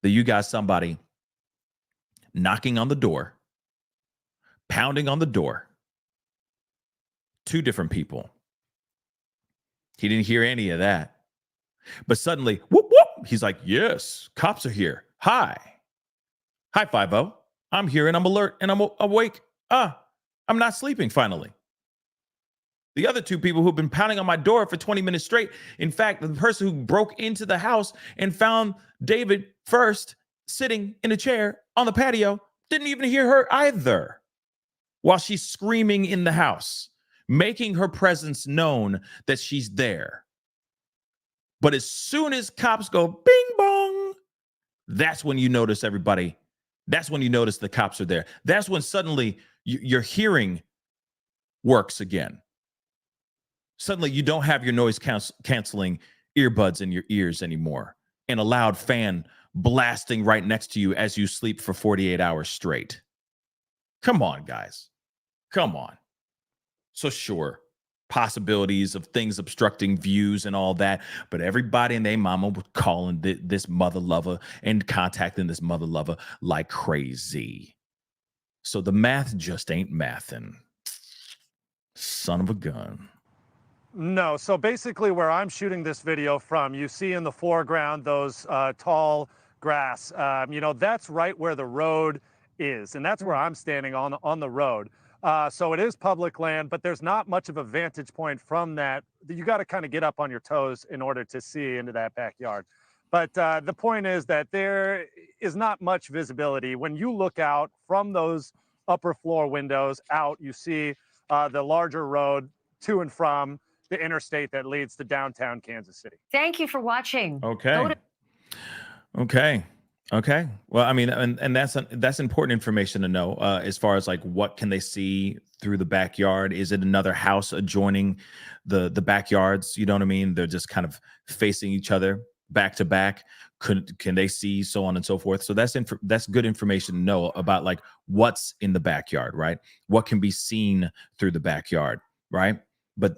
that you got somebody knocking on the door, pounding on the door, 2 different people. He didn't hear any of that. But suddenly, whoop, whoop, he's like, yes, cops are here. Hi. Hi, 5-0. I'm here and I'm alert and I'm awake. I'm not sleeping finally. The other two people who've been pounding on my door for 20 minutes straight. In fact, the person who broke into the house and found David first sitting in a chair on the patio didn't even hear her either while she's screaming in the house, making her presence known that she's there. But as soon as cops go bing bong, that's when you notice everybody. That's when you notice the cops are there. That's when suddenly your hearing works again. Suddenly you don't have your noise canceling earbuds in your ears anymore and a loud fan blasting right next to you as you sleep for 48 hours straight. Come on, guys. Come on. So sure, possibilities of things obstructing views and all that, but everybody and their mama was calling this mother lover and contacting this mother lover like crazy. So the math just ain't mathing. Son of a gun. No, so basically where I'm shooting this video from, you see in the foreground those tall grass. That's right where the road is, and that's where I'm standing on the road. So it is public land, but there's not much of a vantage point from that. You got to kind of get up on your toes in order to see into that backyard. But the point is that there is not much visibility. When you look out from those upper floor windows out, you see the larger road to and from the interstate that leads to downtown Kansas City. Thank you for watching. Okay. Okay. Well, I mean, and that's important information to know as far as like what can they see through the backyard? Is it another house adjoining the backyards? You know what I mean? They're just kind of facing each other back to back. Can they see, so on and so forth? So that's good information to know about like what's in the backyard, right? What can be seen through the backyard, right? But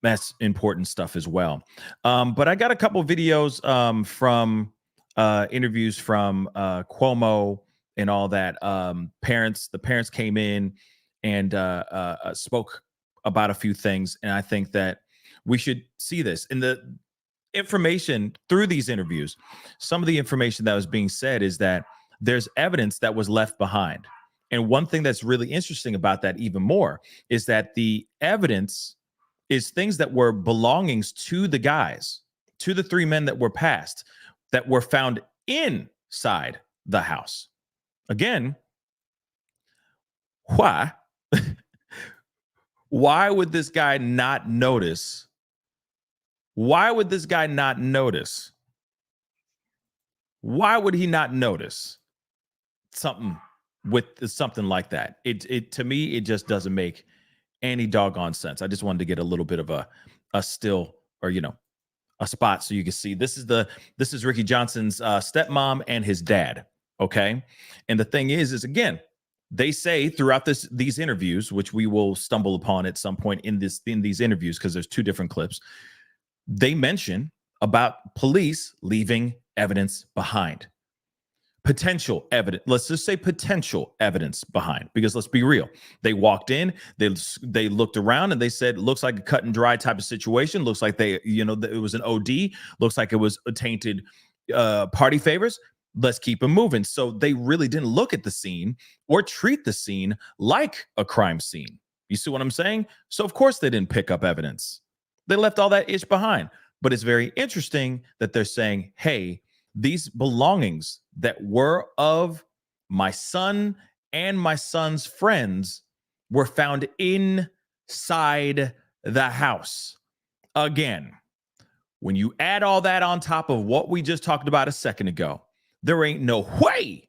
that's important stuff as well. But I got a couple videos from interviews from Cuomo and all that. The parents came in and spoke about a few things, and I think that we should see this in the information through these interviews. Some of the information that was being said is that there's evidence that was left behind, and one thing that's really interesting about that even more is that the evidence is things that were belongings to the guys, to the three men that were passed, that were found inside the house. Again, why? Why would this guy not notice? Why would this guy not notice? Why would he not notice something with something like that? It to me, it just doesn't make any doggone sense. I just wanted to get a little bit of a still, or a spot so you can see. This is Ricky Johnson's stepmom and his dad. Okay. And the thing is again, they say throughout these interviews, which we will stumble upon at some point in these interviews, because there's two different clips, they mention about police leaving evidence behind. Potential evidence. Let's just say potential evidence behind, because let's be real. They walked in, they looked around, and they said, looks like a cut and dry type of situation. Looks like it was an OD. Looks like it was a tainted party favors. Let's keep them moving. So they really didn't look at the scene or treat the scene like a crime scene. You see what I'm saying? So of course they didn't pick up evidence. They left all that ish behind. But it's very interesting that they're saying, hey, these belongings that were of my son and my son's friends were found inside the house. Again, when you add all that on top of what we just talked about a second ago, there ain't no way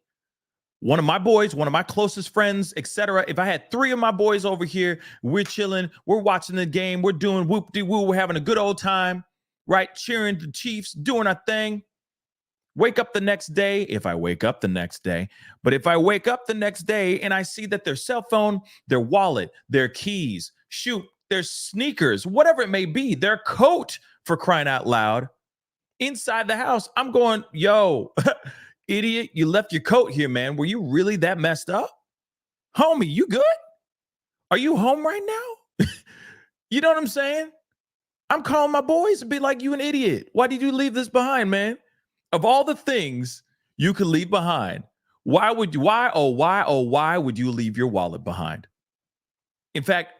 one of my boys, one of my closest friends, etc. If I had three of my boys over here, we're chilling, we're watching the game, we're doing whoop-de-woo, we're having a good old time, right? Cheering the Chiefs, doing our thing. Wake up the next day, if I wake up the next day, but if I wake up the next day and I see that their cell phone, their wallet, their keys, their sneakers, whatever it may be, their coat, for crying out loud, inside the house, I'm going, yo, idiot, you left your coat here, man. Were you really that messed up? Homie, you good? Are you home right now? You know what I'm saying? I'm calling my boys and be like, you an idiot. Why did you leave this behind, man? Of all the things you could leave behind, why would you leave your wallet behind? In fact,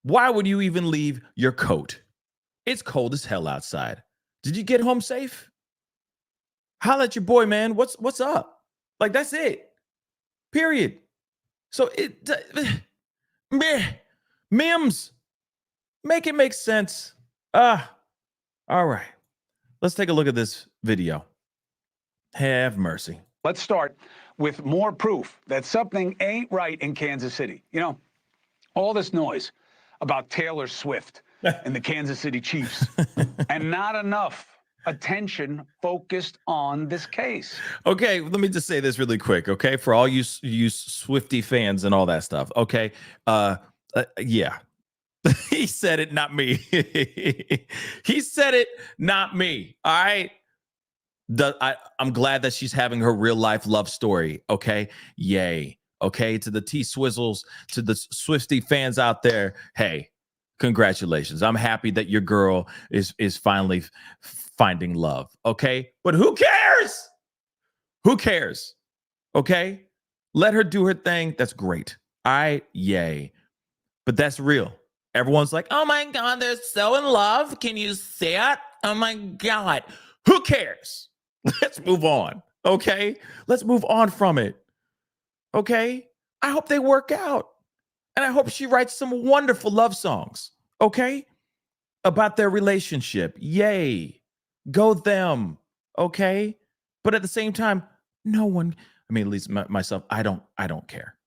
why would you even leave your coat? It's cold as hell outside. Did you get home safe? Holla at your boy, man. What's up? Like, that's it. Period. So Mims, make it make sense. All right. Let's take a look at this video. Have mercy. Let's start with more proof that something ain't right in Kansas City. You know, all this noise about Taylor Swift and the Kansas City Chiefs, and not enough attention focused on this case. Okay, let me just say this really quick, okay? For all you Swiftie fans and all that stuff, okay? Yeah. He said it, not me. He said it, not me. All right? I'm glad that she's having her real life love story, okay? Yay. Okay, to the T-Swizzles, to the Swiftie fans out there, hey, congratulations. I'm happy that your girl is finally finding love, okay? But who cares? Who cares? Okay? Let her do her thing. That's great. All right? Yay. But that's real. Everyone's like, oh my God, they're so in love. Can you see it? Oh my God. Who cares? Let's move on, okay? Let's move on from it, okay? I hope they work out. And I hope she writes some wonderful love songs, okay? About their relationship. Yay. Go them, okay? But at the same time, no one, I mean, at least myself, I don't care,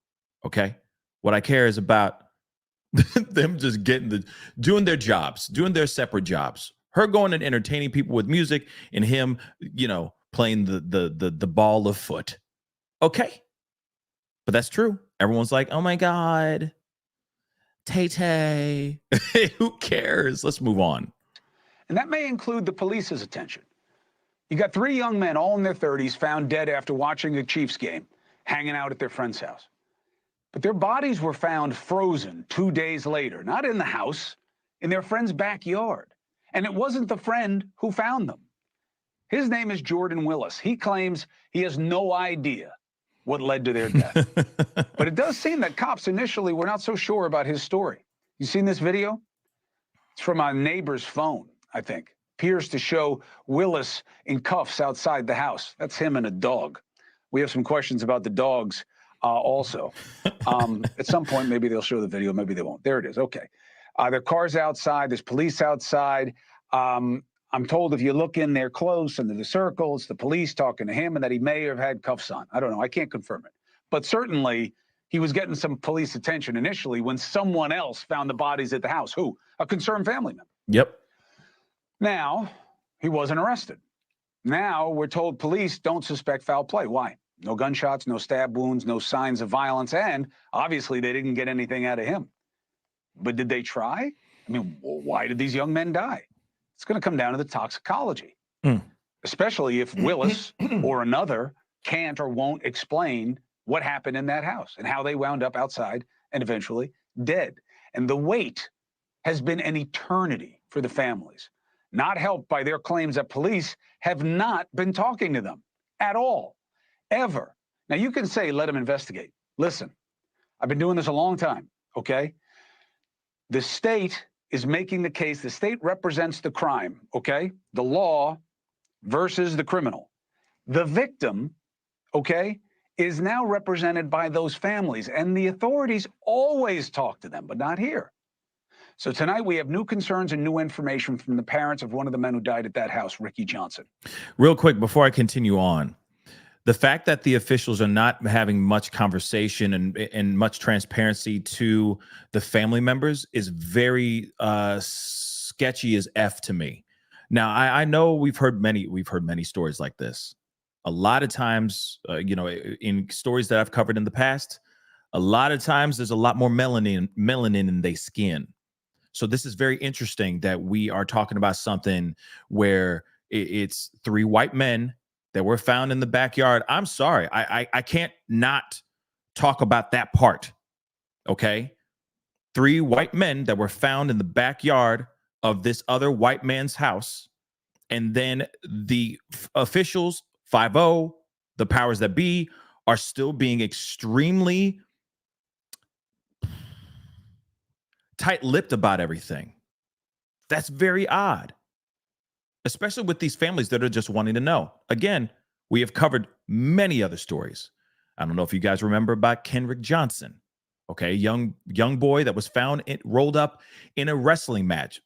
okay? What I care is about them just doing their jobs, doing their separate jobs. Her going and entertaining people with music, and him, playing the ball of foot. Okay. But that's true. Everyone's like, oh my God, Tay-Tay. Who cares? Let's move on. And that may include the police's attention. You got 3 young men, all in their 30s, found dead after watching a Chiefs game, hanging out at their friend's house. But their bodies were found frozen 2 days later, not in the house, in their friend's backyard. And it wasn't the friend who found them. His name is Jordan Willis. He claims he has no idea what led to their death. But it does seem that cops initially were not so sure about his story. You seen this video? It's from a neighbor's phone, I think. Appears to show Willis in cuffs outside the house. That's him and a dog. We have some questions about the dogs also. At some point, maybe they'll show the video, maybe they won't. There it is. Okay. There are cars outside. There's police outside. I'm told if you look in there close under the circle, it's the police talking to him and that he may have had cuffs on. I don't know. I can't confirm it. But certainly, he was getting some police attention initially when someone else found the bodies at the house. Who? A concerned family member. Yep. Now, he wasn't arrested. Now, we're told police don't suspect foul play. Why? No gunshots, no stab wounds, no signs of violence, and obviously they didn't get anything out of him. But did they try? I mean, why did these young men die? It's going to come down to the toxicology, especially if Willis or another can't or won't explain what happened in that house and how they wound up outside and eventually dead. And the wait has been an eternity for the families, not helped by their claims that police have not been talking to them at all, ever. Now, you can say, let them investigate. Listen, I've been doing this a long time, okay? The state is making the case. The state represents the crime, okay? The law versus the criminal. The victim, okay, is now represented by those families, and the authorities always talk to them, but not here. So tonight we have new concerns and new information from the parents of one of the men who died at that house, Ricky Johnson. Real quick, before I continue on, the fact that the officials are not having much conversation and much transparency to the family members is very sketchy as F to me. Now, I know we've heard many stories like this. A lot of times, in stories that I've covered in the past, a lot of times there's a lot more melanin in their skin. So this is very interesting that we are talking about something where it's 3 white men that were found in the backyard. I'm sorry. I can't not talk about that part. Okay. 3 white men that were found in the backyard of this other white man's house. And then the officials, 5-0, the powers that be, are still being extremely tight-lipped about everything. That's very odd, especially with these families that are just wanting to know. Again, we have covered many other stories. I don't know if you guys remember about Kenrick Johnson, okay, young boy that was found rolled up in a wrestling mat,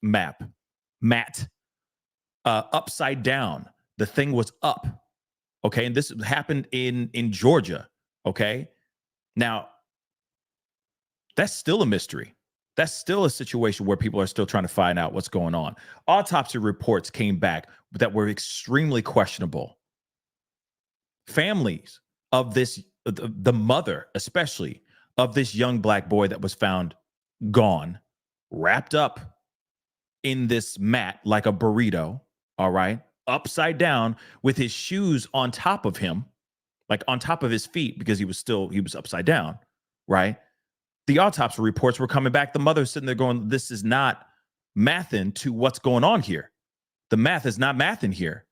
upside down. The thing was up, okay, and this happened in Georgia, okay. Now, that's still a mystery. That's still a situation where people are still trying to find out what's going on. Autopsy reports came back that were extremely questionable. Families of this, the mother especially, of this young black boy that was found gone, wrapped up in this mat like a burrito, all right, upside down with his shoes on top of him, like on top of his feet because he was upside down, right? The autopsy reports were coming back. The mother's sitting there going, this is not mathing to what's going on here. The math is not mathing here.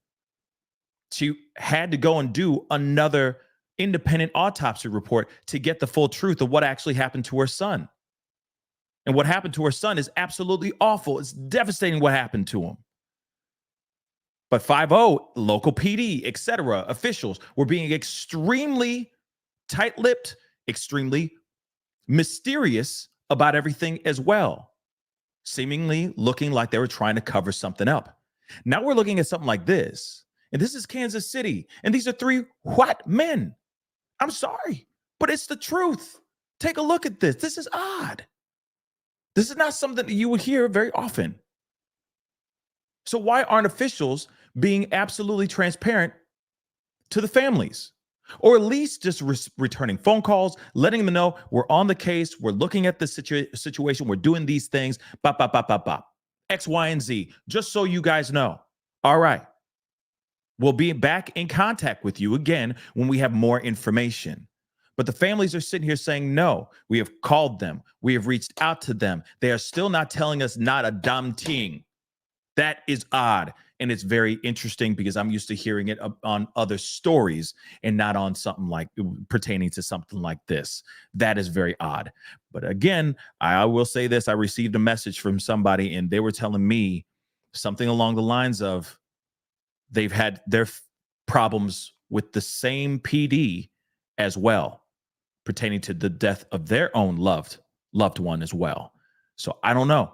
She had to go and do another independent autopsy report to get the full truth of what actually happened to her son. And what happened to her son is absolutely awful. It's devastating what happened to him. But 5-0, local PD, etc., officials were being extremely tight-lipped, extremely mysterious about everything as well, seemingly looking like they were trying to cover something up. Now we're looking at something like this, and this is Kansas City, and these are 3 white men. I'm sorry, but it's the truth. Take a look at this. This is odd. This is not something that you would hear very often. So why aren't officials being absolutely transparent to the families? Or at least just returning phone calls, letting them know we're on the case, we're looking at the situation, we're doing these things, X, Y, and Z, just so you guys know. All right. We'll be back in contact with you again when we have more information. But the families are sitting here saying, no, we have called them. We have reached out to them. They are still not telling us not a damn thing. That is odd. And it's very interesting because I'm used to hearing it on other stories and not on something like pertaining to something like this. That is very odd. But again, I will say this. I received a message from somebody and they were telling me something along the lines of they've had their problems with the same PD as well, pertaining to the death of their own loved one as well. So I don't know.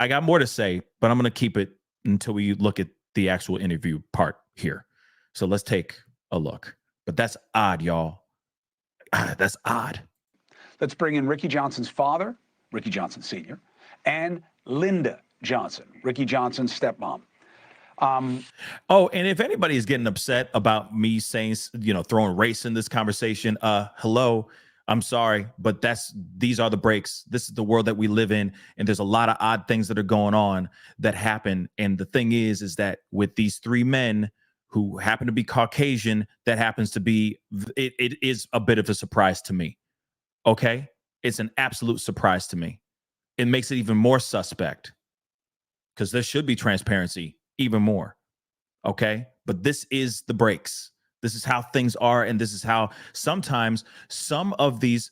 I got more to say, but I'm going to keep it until we look at the actual interview part here. So let's take a look. But that's odd, y'all. That's odd. Let's bring in Ricky Johnson's father, Ricky Johnson Sr., and Linda Johnson, Ricky Johnson's stepmom. Oh, and if anybody is getting upset about me saying, throwing race in this conversation, hello, I'm sorry, but these are the breaks. This is the world that we live in. And there's a lot of odd things that are going on that happen. And the thing is that with these 3 men who happen to be Caucasian, that happens to be, it is a bit of a surprise to me. Okay. It's an absolute surprise to me. It makes it even more suspect because there should be transparency even more. Okay. But this is the breaks. This is how things are. And this is how sometimes some of these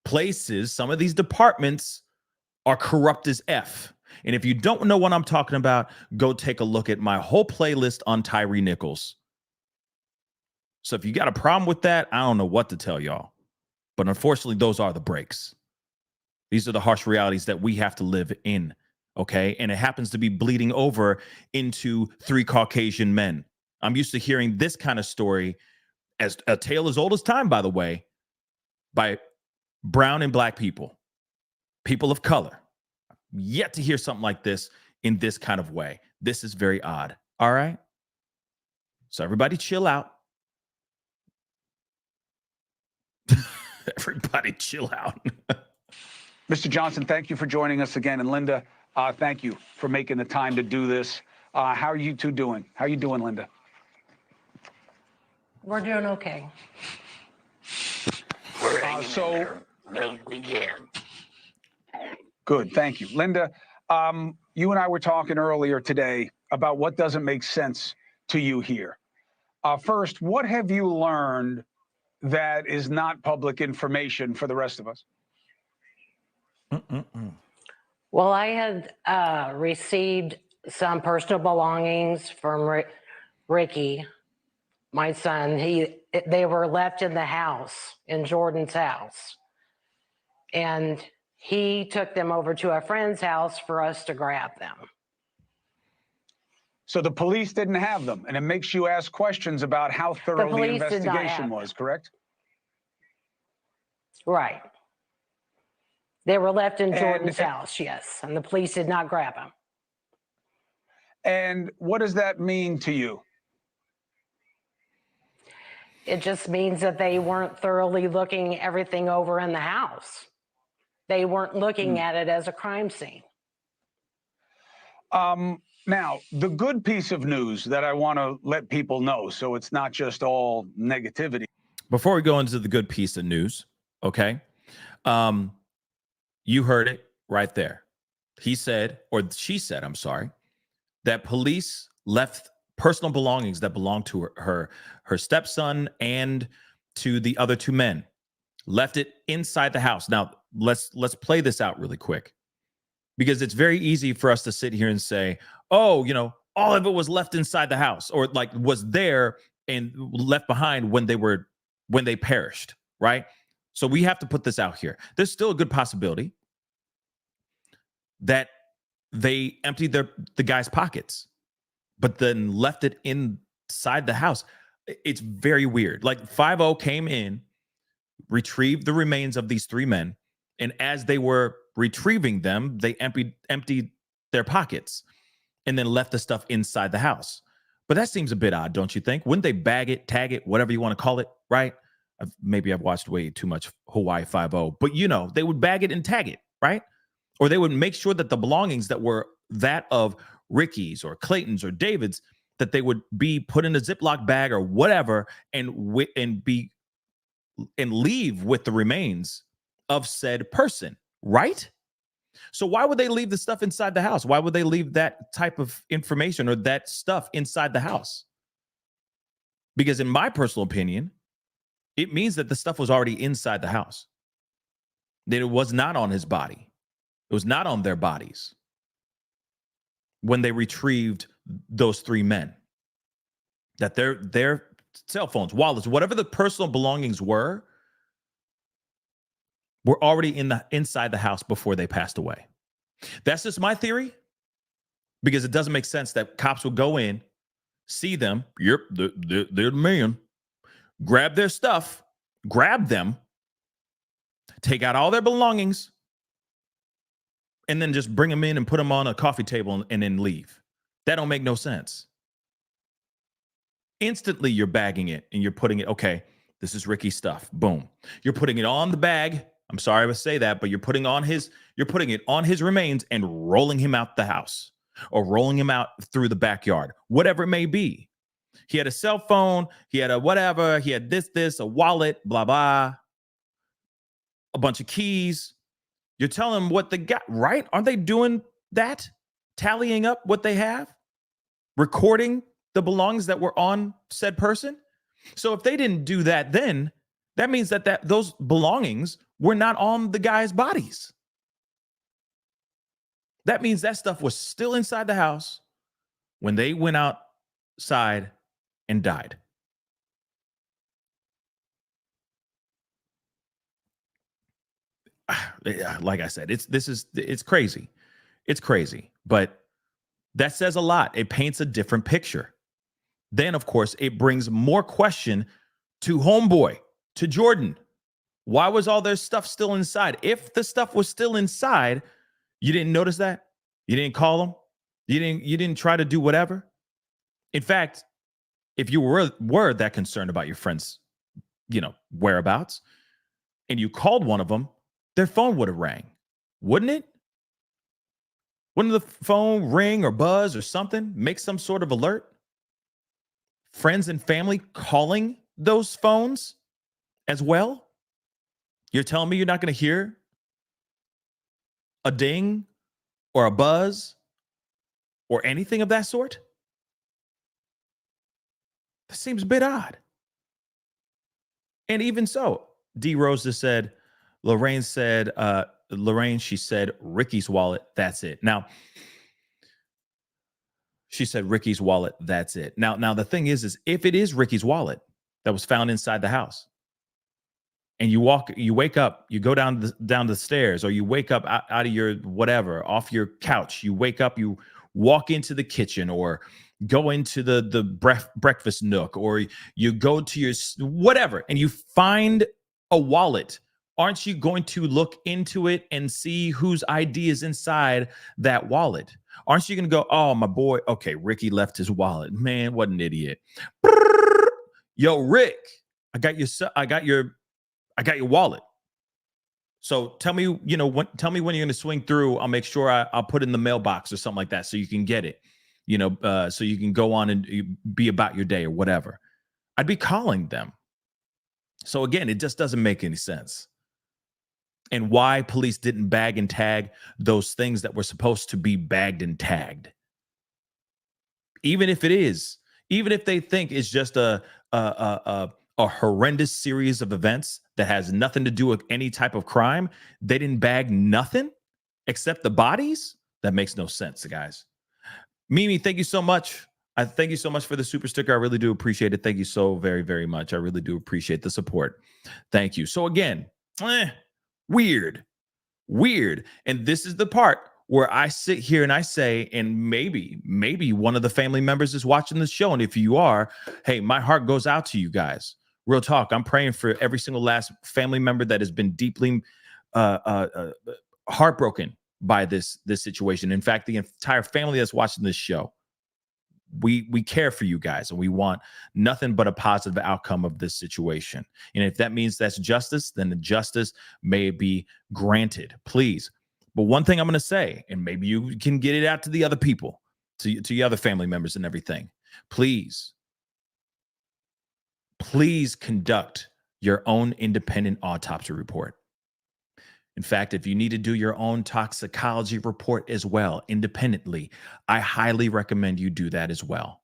places, some of these departments are corrupt as F. And if you don't know what I'm talking about, go take a look at my whole playlist on Tyree Nichols. So if you got a problem with that, I don't know what to tell y'all. But unfortunately, those are the breaks. These are the harsh realities that we have to live in. Okay. And it happens to be bleeding over into 3 Caucasian men. I'm used to hearing this kind of story, as a tale as old as time, by the way, by brown and black people, people of color. Yet to hear something like this in this kind of way. This is very odd. All right. So everybody chill out. Everybody chill out. Mr. Johnson, thank you for joining us again. And Linda, thank you for making the time to do this. How are you 2 doing? How are you doing, Linda? We're doing okay. Good, thank you. Linda, You and I were talking earlier today about what doesn't make sense to you here. First, what have you learned that is not public information for the rest of us? Well, I had received some personal belongings from Ricky, my son. They were left in the house, in Jordan's house. And he took them over to a friend's house for us to grab them. So the police didn't have them, and it makes you ask questions about how thorough the investigation was, correct? Right. They were left in Jordan's house, yes, and the police did not grab them. And what does that mean to you? It just means that they weren't thoroughly looking everything over in the house. They weren't looking at it as a crime scene. Now, the good piece of news that I want to let people know, so it's not just all negativity. Before we go into the good piece of news, okay? You heard it right there. He said, or she said, I'm sorry, that police left personal belongings that belonged to her stepson and to the other two men, left it inside the house. Now, let's play this out really quick, because it's very easy for us to sit here and say, oh, you know, all of it was left inside the house, or like was there and left behind when they perished, right? So we have to put this out here. There's still a good possibility that they emptied the guy's pockets, but then left it inside the house. It's very weird. Like 5-0 came in, retrieved the remains of these three men, and as they were retrieving them, they emptied their pockets and then left the stuff inside the house. But that seems a bit odd, don't you think? Wouldn't they bag it, tag it, whatever you want to call it, right? Maybe I've watched way too much Hawaii 5-0, but you know, they would bag it and tag it, right? Or they would make sure that the belongings that were that of Ricky's or Clayton's or David's, that they would be put in a Ziploc bag or whatever, and leave with the remains of said person, right? So why would they leave the stuff inside the house? Why would they leave that type of information or that stuff inside the house? Because in my personal opinion, it means that the stuff was already inside the house. That it was not on his body. It was not on their bodies when they retrieved those three men. That their cell phones, wallets, whatever the personal belongings were already inside the house before they passed away. That's just my theory, because it doesn't make sense that cops would go in, see them, yep, they're the man, grab their stuff, grab them, take out all their belongings, and then just bring them in and put them on a coffee table and then leave. That don't make no sense. Instantly, you're bagging it and you're putting it, okay, this is Ricky's stuff. Boom. You're putting it on the bag. I'm sorry to say that, but you're putting it on his remains and rolling him out the house or rolling him out through the backyard, whatever it may be. He had a cell phone. He had a whatever. He had this, a wallet, blah, blah, a bunch of keys. You're telling them what they got, right? Aren't they doing that? Tallying up what they have? Recording the belongings that were on said person? So if they didn't do that, then that means that those belongings were not on the guy's bodies. That means that stuff was still inside the house when they went outside and died. Like I said, it's crazy. It's crazy, but that says a lot. It paints a different picture. Then, of course, it brings more question to homeboy, to Jordan. Why was all their stuff still inside? If the stuff was still inside, you didn't notice that? You didn't call them? You didn't try to do whatever? In fact, if you were that concerned about your friend's, whereabouts, and you called one of them, their phone would have rang, wouldn't it? Wouldn't the phone ring or buzz or something? Make some sort of alert? Friends and family calling those phones as well? You're telling me you're not going to hear a ding or a buzz or anything of that sort? That seems a bit odd. And even so, D. Rosa said, Lorraine, she said, Ricky's wallet, that's it. Now, she said, Ricky's wallet, that's it. Now the thing is if it is Ricky's wallet that was found inside the house, and you wake up, you go down the stairs, or you wake up out of your whatever, off your couch, you wake up, you walk into the kitchen, or go into the breakfast nook, or you go to your whatever, and you find a wallet, aren't you going to look into it and see whose ID is inside that wallet? Aren't you going to go, oh, my boy, okay, Ricky left his wallet. Man, what an idiot. Yo, Rick, I got your wallet. So tell me, tell me when you're going to swing through. I'll make sure I'll put it in the mailbox or something like that so you can get it, so you can go on and be about your day or whatever. I'd be calling them. So again, it just doesn't make any sense. And why police didn't bag and tag those things that were supposed to be bagged and tagged. Even if they think it's just a horrendous series of events that has nothing to do with any type of crime, they didn't bag nothing except the bodies. That makes no sense, guys. Mimi, thank you so much. I thank you so much for the super sticker. I really do appreciate it. Thank you so very, very much. I really do appreciate the support. Thank you. So again, weird. And this is the part where I sit here and I say, and maybe one of the family members is watching this show. And if you are, hey, my heart goes out to you guys. Real talk. I'm praying for every single last family member that has been deeply heartbroken by this situation. In fact, the entire family that's watching this show, we care for you guys, and we want nothing but a positive outcome of this situation. And if that means that's justice, then the justice may be granted, please. But one thing I'm going to say, and maybe you can get it out to the other people, to your other family members and everything, please conduct your own independent autopsy report. In fact, if you need to do your own toxicology report as well, independently, I highly recommend you do that as well.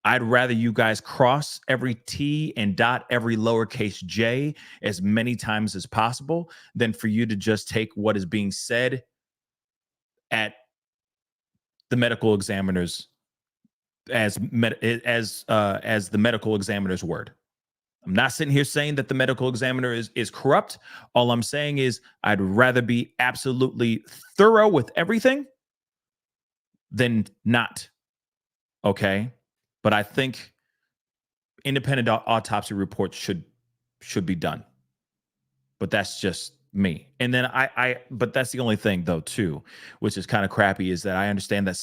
I'd rather you guys cross every T and dot every lowercase j as many times as possible than for you to just take what is being said at the medical examiner's as the medical examiner's word. I'm not sitting here saying that the medical examiner is corrupt. All I'm saying is I'd rather be absolutely thorough with everything than not. Okay? But I think independent autopsy reports should be done. But that's just me. And then but that's the only thing though too, which is kind of crappy, is that I understand that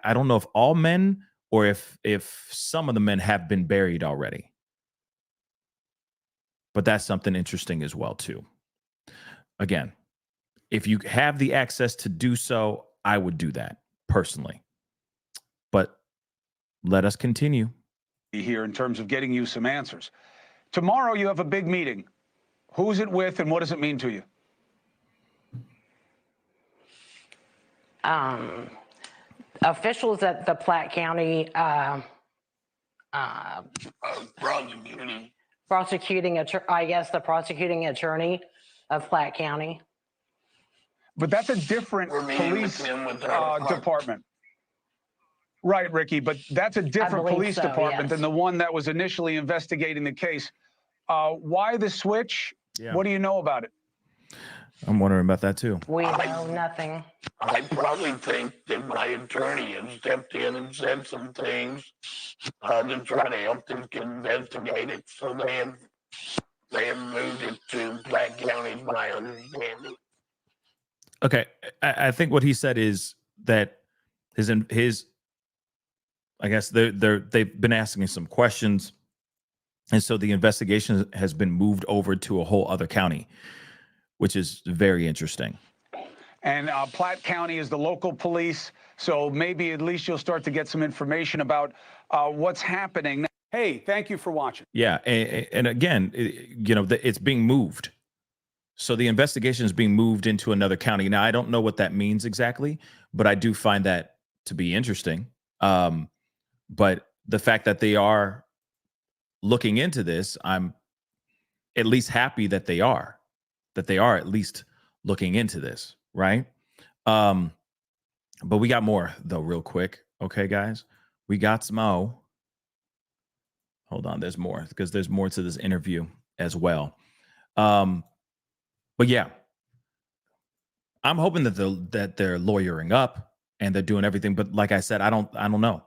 I don't know if all men or if some of the men have been buried already. But that's something interesting as well too. Again, if you have the access to do so, I would do that personally. But let us continue. Here in terms of getting you some answers. Tomorrow you have a big meeting. Who's it with and what does it mean to you? Officials at the Platte County the prosecuting attorney of Platte County. But that's a different police department. Right, Ricky, but that's a different police department than the one that was initially investigating the case. Why the switch? Yeah. What do you know about it? I'm wondering about that too. We know nothing. I probably think that my attorney has stepped in and said some things to try to help them investigate it. So they have moved it to Platte County, my understanding. Okay, I think what he said is that his I guess they've been asking some questions, and so the investigation has been moved over to a whole other county, which is very interesting. And Platte County is the local police, so maybe at least you'll start to get some information about what's happening. Hey, thank you for watching. Yeah, and again, it's being moved. So the investigation is being moved into another county. Now, I don't know what that means exactly, but I do find that to be interesting. But the fact that they are looking into this, I'm at least happy that they are at least looking into this, right? But we got more though, real quick. Okay, guys, we got some more. Hold on, there's more because there's more to this interview as well. But yeah, I'm hoping that they're lawyering up and they're doing everything. But like I said, I don't know.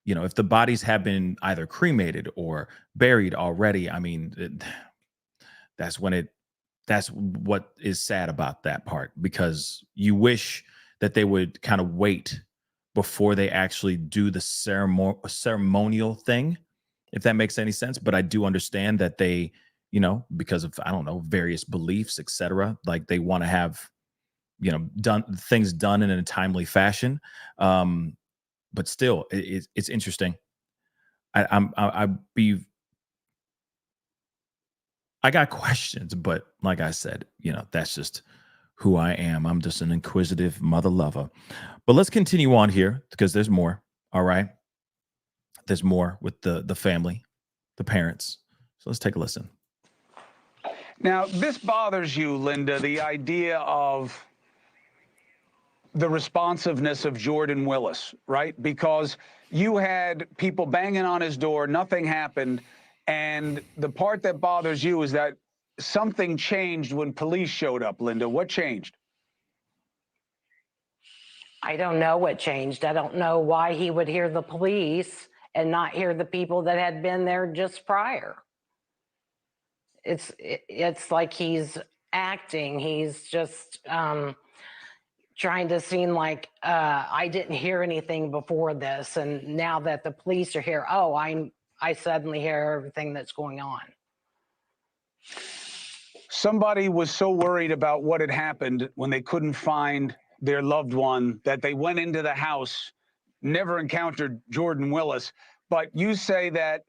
If the bodies have been either cremated or buried already, I mean, that's what is sad about that part, because you wish that they would kind of wait before they actually do the ceremonial thing, if that makes any sense. But I do understand that they, because of, I don't know, various beliefs, etc., like they want to have, things done in a timely fashion. But still, it's interesting. I got questions, but like I said, that's just who I am. I'm just an inquisitive mother lover. But let's continue on here because there's more. All right. There's more with the family, the parents. So let's take a listen. Now, this bothers you, Linda, the idea of the responsiveness of Jordan Willis, right? Because you had people banging on his door, nothing happened. And the part that bothers you is that something changed when police showed up, Linda. What changed? I don't know what changed. I don't know why he would hear the police and not hear the people that had been there just prior. It's like he's acting. He's just trying to seem like I didn't hear anything before this, and now that the police are here, I suddenly hear everything that's going on. Somebody was so worried about what had happened when they couldn't find their loved one that they went into the house, never encountered Jordan Willis. But you say that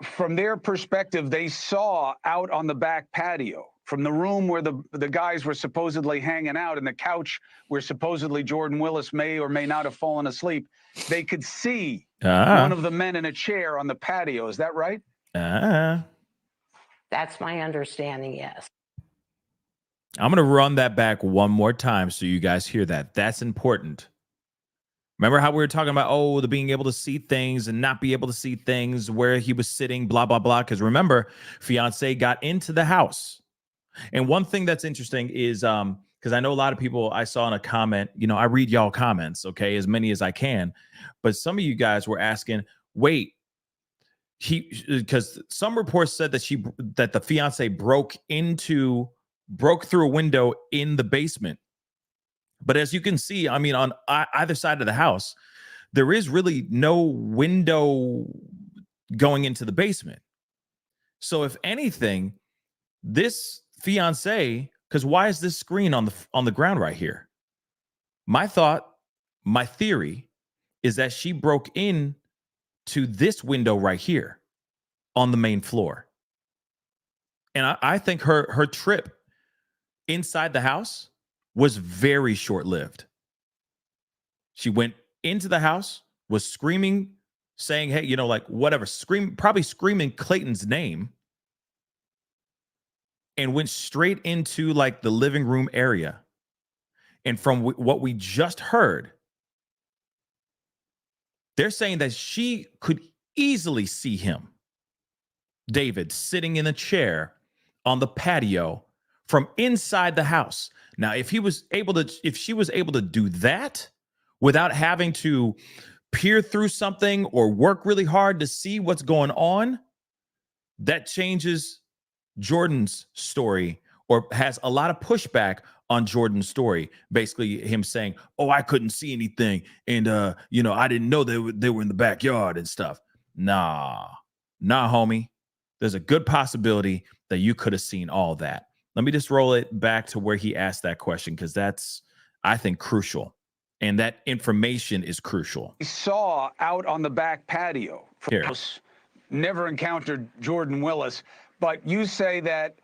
from their perspective, they saw out on the back patio, from the room where the guys were supposedly hanging out and the couch where supposedly Jordan Willis may or may not have fallen asleep, they could see one of the men in a chair on the patio. Is that right? That's my understanding, yes. I'm going to run that back one more time so you guys hear that. That's important. Remember how we were talking about, the being able to see things and not be able to see things, where he was sitting, blah, blah, blah. Because remember, fiance got into the house. And one thing that's interesting is, because I know a lot of people, I saw in a comment, I read y'all comments, okay, as many as I can. But some of you guys were asking, wait, because some reports said that the fiance broke through a window in the basement. But as you can see, I mean, on either side of the house, there is really no window going into the basement. So if anything, this fiance, because why is this screen on the ground right here? My theory is that she broke in to this window right here on the main floor. And I think her trip inside the house was very short-lived. She went into the house, was screaming, saying, hey, whatever, probably screaming Clayton's name, and went straight into the living room area. And from what we just heard, they're saying that she could easily see him, David, sitting in a chair on the patio from inside the house. Now, if she was able to do that without having to peer through something or work really hard to see what's going on, that changes Jordan's story, or has a lot of pushback on Jordan's story. Basically him saying, I couldn't see anything. And, I didn't know they were in the backyard and stuff. Nah, homie. There's a good possibility that you could have seen all that. Let me just roll it back to where he asked that question, because that's, I think, crucial. And that information is crucial. We saw out on the back patio. Never encountered Jordan Willis. But you say that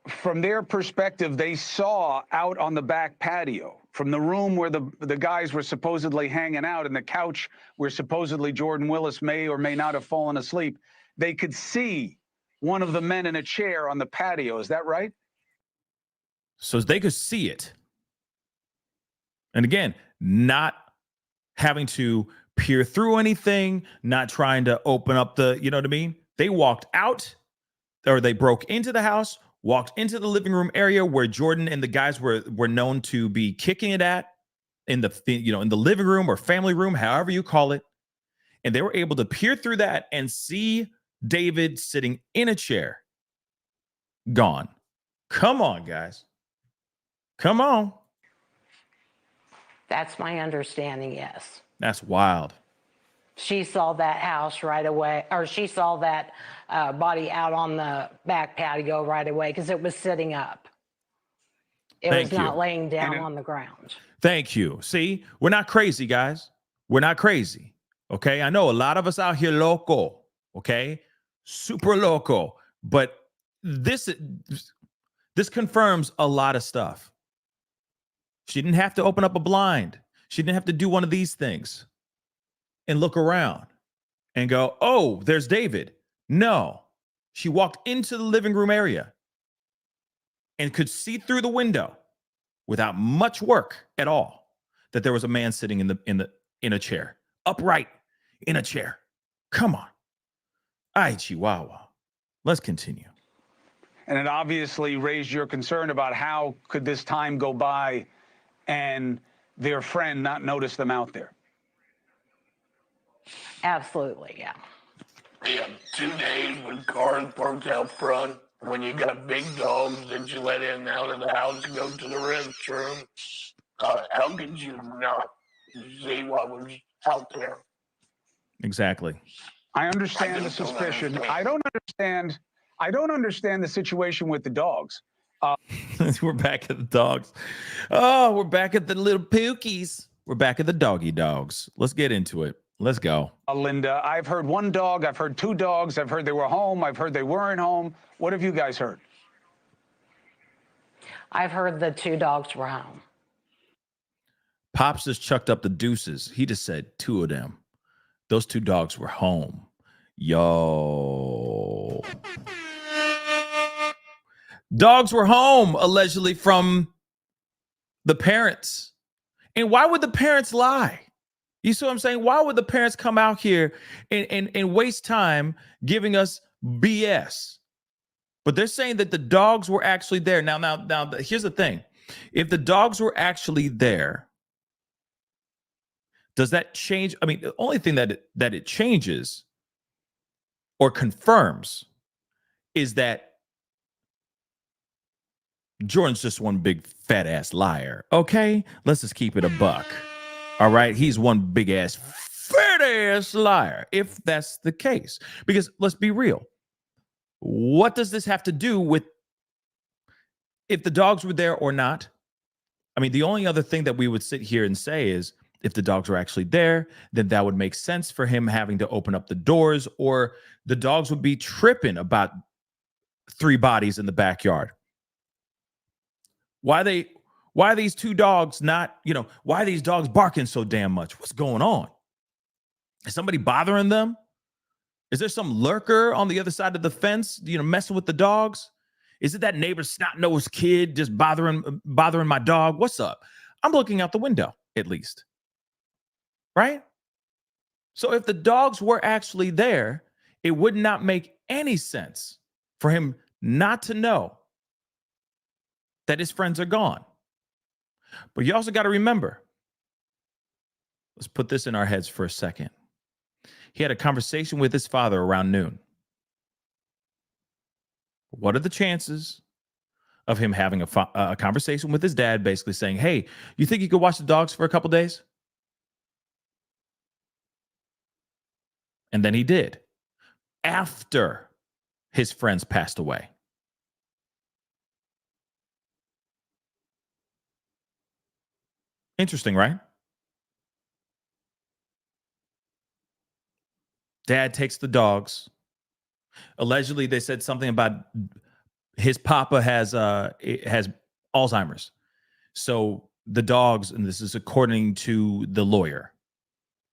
from their perspective, they saw out on the back patio from the room where the guys were supposedly hanging out and the couch where supposedly Jordan Willis may or may not have fallen asleep. They could see one of the men in a chair on the patio. Is that right? So they could see it. And again, not having to peer through anything, not trying to open up the, you know what I mean? They walked out, or they broke into the house, walked into the living room area where Jordan and the guys were known to be kicking it at, in the, you know, in the living room or family room, however you call it. And they were able to peer through that and see David sitting in a chair, gone. Come on, guys. Come on. That's my understanding, yes. That's wild. She saw that house right away, or she saw that body out on the back patio right away because it was sitting up. It was not laying down on the ground. Thank you. See, we're not crazy, guys. We're not crazy. Okay. I know a lot of us out here loco. Okay. Super loco. But this confirms a lot of stuff. She didn't have to open up a blind. She didn't have to do one of these things and look around and go, oh, there's David. No, she walked into the living room area and could see through the window without much work at all that there was a man sitting in a chair, upright in a chair. Come on. Ay, Chihuahua. Let's continue. And it obviously raised your concern about how could this time go by and their friend not notice them out there. Absolutely, yeah. Yeah, 2 days with cars parked out front. When you got big dogs that you let in and out of the house to go to the restroom, how could you not see what was out there? Exactly. I understand the suspicion. I don't understand the situation with the dogs. We're back at the dogs. Oh, we're back at the little pookies. We're back at the doggy dogs. Let's get into it. Let's go. Linda, I've heard one dog. I've heard two dogs. I've heard they were home. I've heard they weren't home. What have you guys heard? I've heard the 2 dogs were home. Pops just chucked up the deuces. He just said 2 of them. Those 2 dogs were home. Yo. Dogs were home, allegedly, from the parents. And why would the parents lie? You see what I'm saying? Why would the parents come out here and waste time giving us BS? But they're saying that the dogs were actually there. Now, here's the thing. If the dogs were actually there, does that change? I mean, the only thing that it changes or confirms is that Jordan's just one big fat ass liar. Okay, let's just keep it a buck. All right, he's one big ass fat ass liar. If that's the case, because let's be real, what does this have to do with if the dogs were there or not? I mean, the only other thing that we would sit here and say is if the dogs were actually there, then that would make sense for him having to open up the doors, or the dogs would be tripping about 3 bodies in the backyard. Why are these 2 dogs not, why are these dogs barking so damn much? What's going on? Is somebody bothering them? Is there some lurker on the other side of the fence, messing with the dogs? Is it that neighbor snot-nosed kid just bothering my dog? What's up? I'm looking out the window, at least. Right? So if the dogs were actually there, it would not make any sense for him not to know that his friends are gone. But you also got to remember, let's put this in our heads for a second. He had a conversation with his father around noon. What are the chances of him having a conversation with his dad, basically saying, hey, you think you could watch the dogs for a couple days? And then he did, after his friends passed away. Interesting, right? Dad takes the dogs. Allegedly, they said something about his papa has Alzheimer's. So the dogs, and this is according to the lawyer,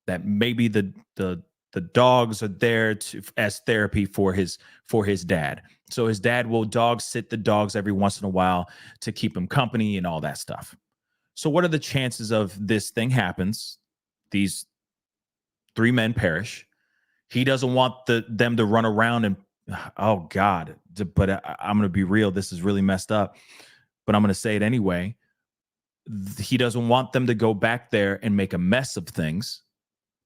that maybe the dogs are there as therapy for his dad. So his dad will dog sit the dogs every once in a while to keep him company and all that stuff. So what are the chances of this thing happens? These 3 men perish. He doesn't want them to run around and, oh God, but I'm going to be real. This is really messed up, but I'm going to say it anyway. He doesn't want them to go back there and make a mess of things,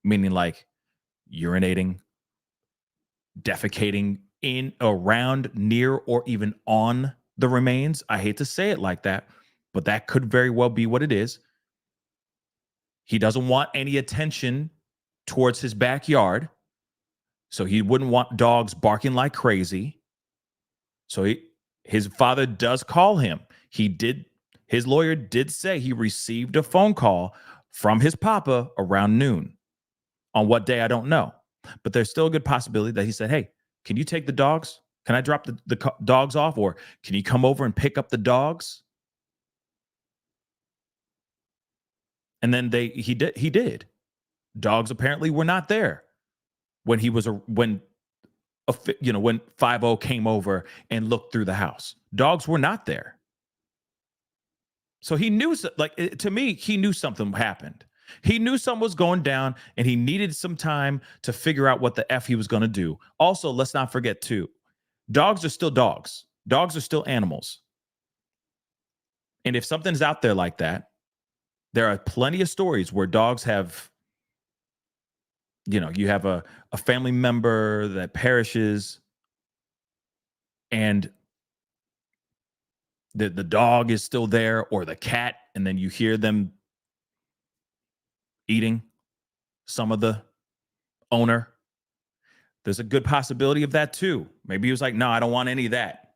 meaning like urinating, defecating in, around, near, or even on the remains. I hate to say it like that, but that could very well be what it is. He doesn't want any attention towards his backyard, so he wouldn't want dogs barking like crazy. So his father does call him. His lawyer did say he received a phone call from his papa around noon. On what day, I don't know. But there's still a good possibility that he said, hey, can you take the dogs? Can I drop the dogs off? Or can you come over and pick up the dogs? And then he did. Dogs apparently were not there when when 5-0 came over and looked through the house. Dogs were not there. So he knew, to me, he knew something happened. He knew something was going down, and he needed some time to figure out what the F he was going to do. Also, let's not forget, too, dogs are still dogs. Dogs are still animals. And if something's out there like that, there are plenty of stories where dogs have, you have a family member that perishes, and the dog is still there, or the cat, and then you hear them eating some of the owner. There's a good possibility of that too. Maybe he was like, no, I don't want any of that.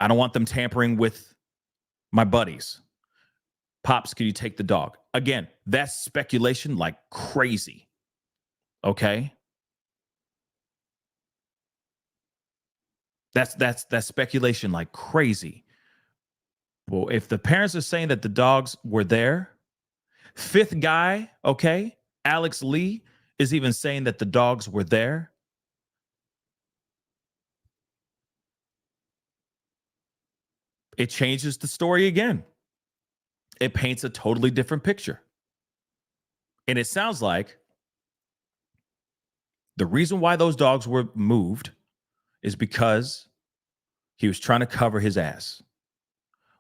I don't want them tampering with my buddies. Pops, can you take the dog? Again, that's speculation like crazy. Okay? That's speculation like crazy. Well, if the parents are saying that the dogs were there, 5th guy, okay, Alex Lee, is even saying that the dogs were there. It changes the story again. It paints a totally different picture. And it sounds like the reason why those dogs were moved is because he was trying to cover his ass,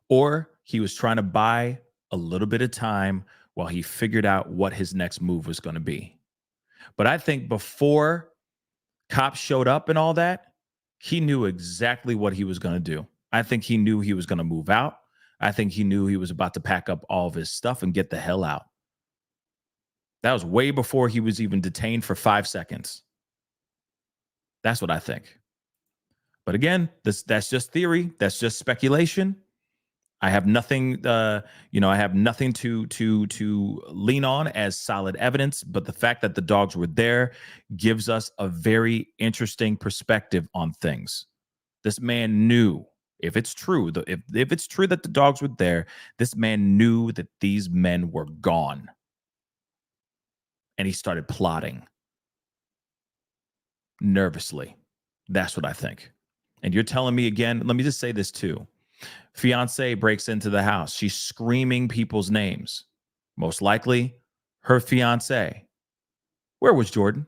or he was trying to buy a little bit of time while he figured out what his next move was going to be. But I think before cops showed up and all that, he knew exactly what he was going to do. I think he knew he was going to move out. I think he knew he was about to pack up all of his stuff and get the hell out. That was way before he was even detained for 5 seconds. That's what I think. But again, that's just theory. That's just speculation. I have nothing, I have nothing to lean on as solid evidence. But the fact that the dogs were there gives us a very interesting perspective on things. This man knew, if it's true, if it's true that the dogs were there, this man knew that these men were gone. And he started plotting nervously. That's what I think. And you're telling me again, let me just say this too. Fiance breaks into the house. She's screaming people's names. Most likely her fiance. Where was Jordan?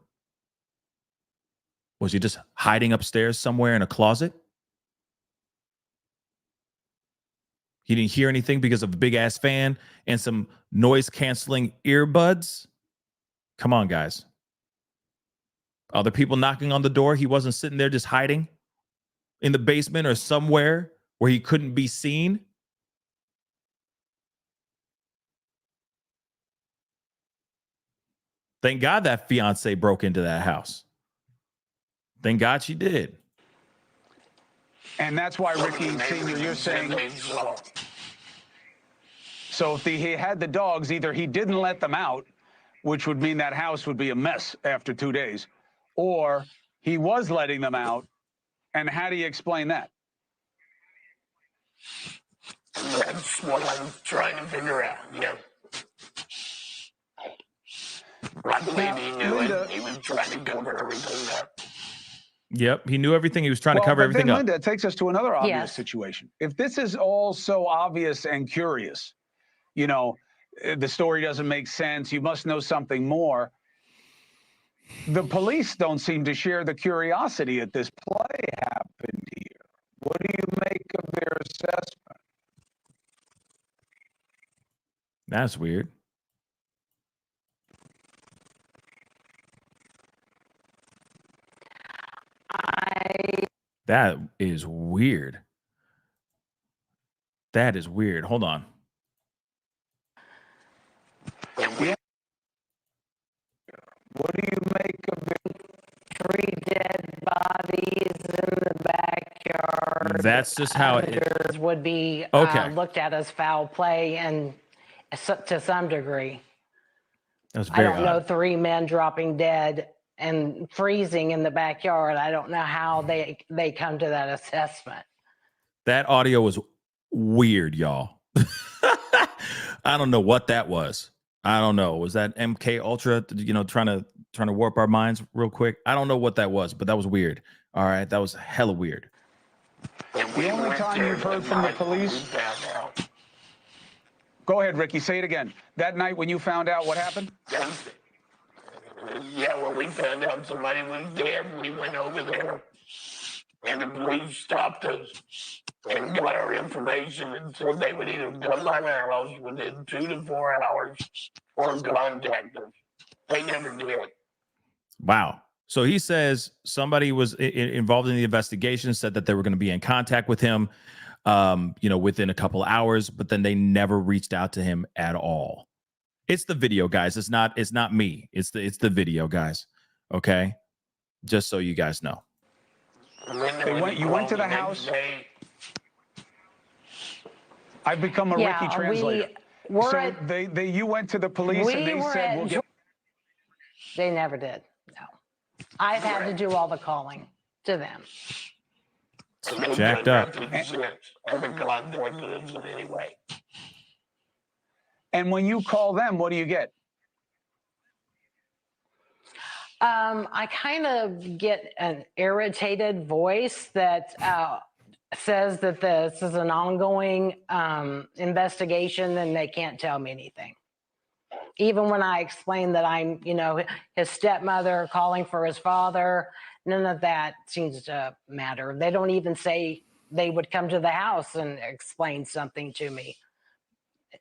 Was he just hiding upstairs somewhere in a closet? He didn't hear anything because of a big ass fan and some noise canceling earbuds? Come on, guys. Other people knocking on the door. He wasn't sitting there just hiding in the basement or somewhere where he couldn't be seen. Thank God that fiance broke into that house. Thank God she did. And that's why, Ricky Sr., you're saying, so if he had the dogs, either he didn't let them out, which would mean that house would be a mess after 2 days, or he was letting them out. And how do you explain that? And that's what I'm trying to figure out, I believe he knew Linda, it. He was trying to cover everything up. Yep, he knew everything. He was trying to well, cover but everything then, up. Linda, it takes us to another obvious Yes. situation. If this is all so obvious and curious, you know, the story doesn't make sense, you must know something more. The police don't seem to share the curiosity that this play happened here. What do you make of their assessment? That's weird. That is weird. That is weird. Hold on. Yeah. What do you make of it? 3 dead bodies in the backyard. That's just how it Others would be Okay. looked at as foul play, and to some degree. That's I very don't know odd. 3 men dropping dead and freezing in the backyard. I don't know how they come to that assessment. That audio was weird, y'all. I don't know what that was. I don't know. Was that MK Ultra, trying to warp our minds real quick? I don't know what that was, but that was weird. All right, that was hella weird. The only time you've heard from the police? Go ahead, Ricky, say it again. That night when you found out, what happened? Yeah, well, we found out somebody was dead. We went over there, and the police stopped us and got our information and said they would either come by our house within 2 to 4 hours or contact us. They never did. Wow. So he says somebody was involved in the investigation, said that they were going to be in contact with him, within a couple hours, but then they never reached out to him at all. It's the video, guys. It's not me. It's the video, guys. Okay. Just so you guys know. You went to the house. I've become a Ricky translator. You went to the police and they said, we'll get. They never did. No. I've had to do all the calling to them. Jacked up. And when you call them, what do you get? I kind of get an irritated voice that says that this is an ongoing investigation and they can't tell me anything. Even when I explain that I'm, his stepmother calling for his father, none of that seems to matter. They don't even say they would come to the house and explain something to me.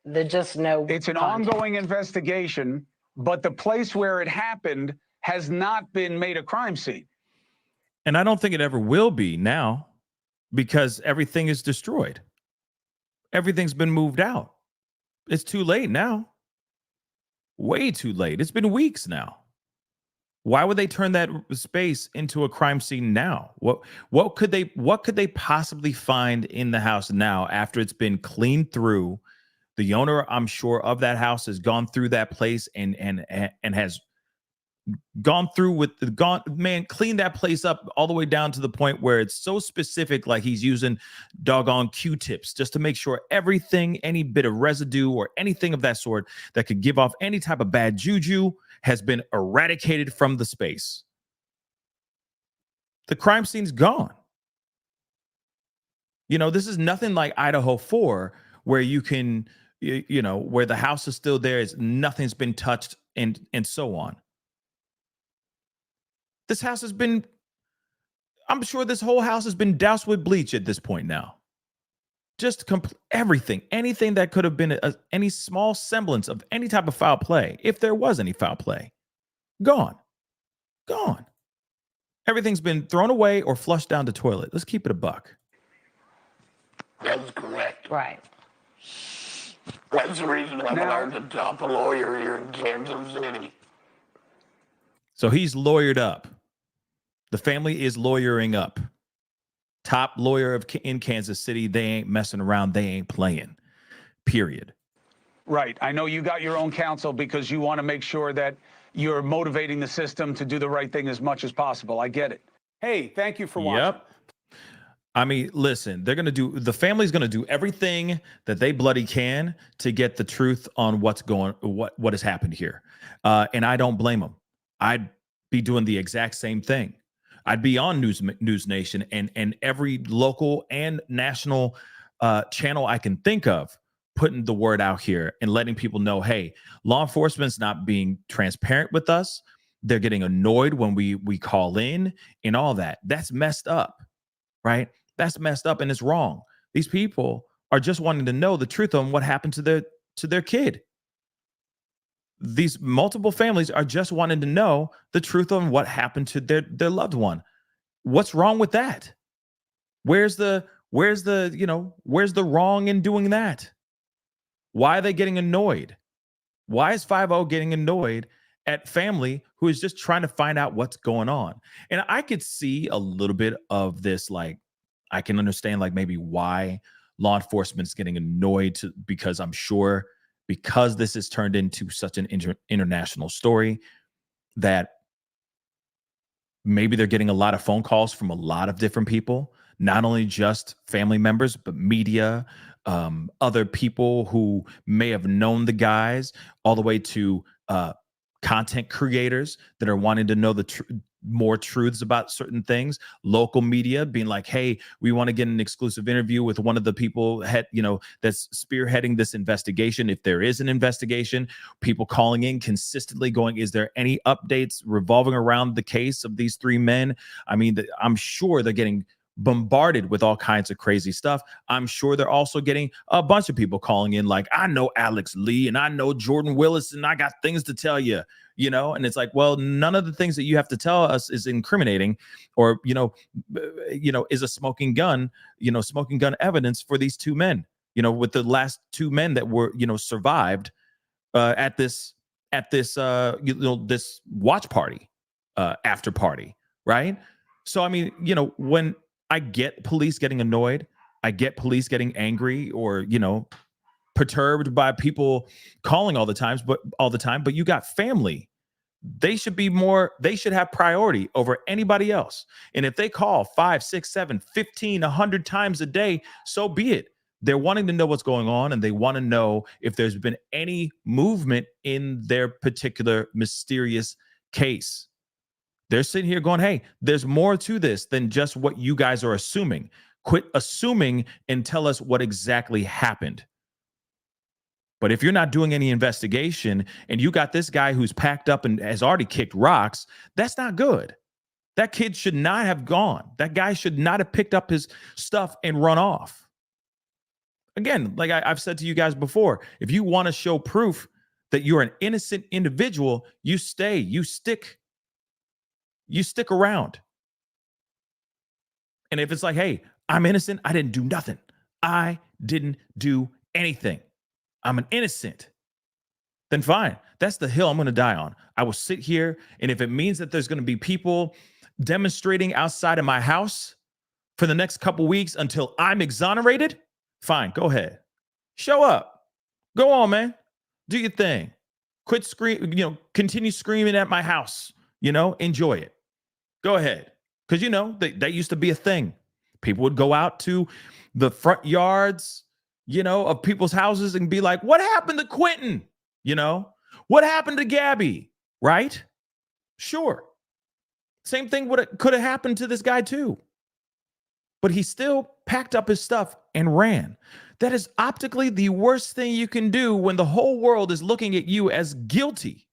There's just no It's an contact. ongoing investigation, but the place where it happened has not been made a crime scene. And I don't think it ever will be now because everything is destroyed. Everything's been moved out. It's too late now. Way too late. It's been weeks now. Why would they turn that space into a crime scene now? What could they possibly find in the house now after it's been cleaned through? The owner, I'm sure, of that house has gone through that place and has gone through clean that place up all the way down to the point where it's so specific, like he's using doggone Q-tips just to make sure everything, any bit of residue or anything of that sort that could give off any type of bad juju has been eradicated from the space. The crime scene's gone. This is nothing like Idaho 4 where you can, where the house is still there, nothing's been touched and so on. This house has been, I'm sure this whole house has been doused with bleach at this point now. Just everything, anything that could have been any small semblance of any type of foul play, if there was any foul play, gone. Everything's been thrown away or flushed down the toilet. Let's keep it a buck. That's correct. Right. That's the reason I'm hired the top lawyer here in Kansas City. So he's lawyered up. The family is lawyering up. Top lawyer in Kansas City. They ain't messing around. They ain't playing. Period. Right. I know you got your own counsel because you want to make sure that you're motivating the system to do the right thing as much as possible. I get it. Hey, thank you for watching. Yep. I mean, listen, the family's going to do everything that they bloody can to get the truth on what has happened here. And I don't blame them. I'd be doing the exact same thing. I'd be on News Nation and every local and national channel I can think of, putting the word out here and letting people know, hey, law enforcement's not being transparent with us. They're getting annoyed when we call in and all that. That's messed up, right? That's messed up and it's wrong. These people are just wanting to know the truth on what happened to their kid. These multiple families are just wanting to know the truth on what happened to their loved one. What's wrong with that? Where's the wrong in doing that? Why are they getting annoyed? Why is 50 getting annoyed at family who is just trying to find out what's going on? And I could see a little bit of this, like, I can understand like maybe why law enforcement's getting annoyed because I'm sure because this has turned into such an international story that maybe they're getting a lot of phone calls from a lot of different people, not only just family members, but media, other people who may have known the guys, all the way to content creators that are wanting to know more truths about certain things, local media being like, hey, we want to get an exclusive interview with one of the people that's spearheading this investigation. If there is an investigation, people calling in consistently going, is there any updates revolving around the case of these three men? I mean, I'm sure they're getting bombarded with all kinds of crazy stuff. I'm sure they're also getting a bunch of people calling in like, I know Alex Lee and I know Jordan Willis and I got things to tell you, and it's like, well, none of the things that you have to tell us is incriminating or, is a smoking gun evidence for these two men, with the last two men that were, survived at this this watch party, after party. Right. So, I mean, when I get police getting annoyed, I get police getting angry or, perturbed by people calling all the time, but you got family. They should have priority over anybody else. And if they call 5, 6, 7, 15, 100 times a day, so be it. They're wanting to know what's going on and they want to know if there's been any movement in their particular mysterious case. They're sitting here going, hey, there's more to this than just what you guys are assuming. Quit assuming and tell us what exactly happened. But if you're not doing any investigation and you got this guy who's packed up and has already kicked rocks, that's not good. That kid should not have gone. That guy should not have picked up his stuff and run off. Again, like I've said to you guys before, if you want to show proof that you're an innocent individual, you stay, you stick around. And if it's like, hey, I'm innocent, I didn't do nothing. I didn't do anything. I'm an innocent. Then fine. That's the hill I'm going to die on. I will sit here, and if it means that there's going to be people demonstrating outside of my house for the next couple weeks until I'm exonerated, fine, go ahead. Show up. Go on, man. Do your thing. Quit screaming, continue screaming at my house. Enjoy it. Go ahead. Because, that used to be a thing. People would go out to the front yards, of people's houses and be like, what happened to Quentin? What happened to Gabby? Right? Sure. Same thing could have happened to this guy too. But he still packed up his stuff and ran. That is optically the worst thing you can do when the whole world is looking at you as guilty,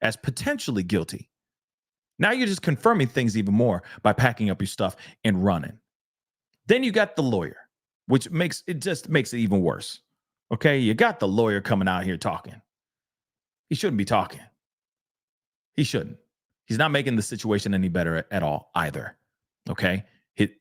as potentially guilty. Now you're just confirming things even more by packing up your stuff and running. Then you got the lawyer, which makes it even worse. Okay, you got the lawyer coming out here talking. He shouldn't be talking. He shouldn't. He's not making the situation any better at all either. Okay,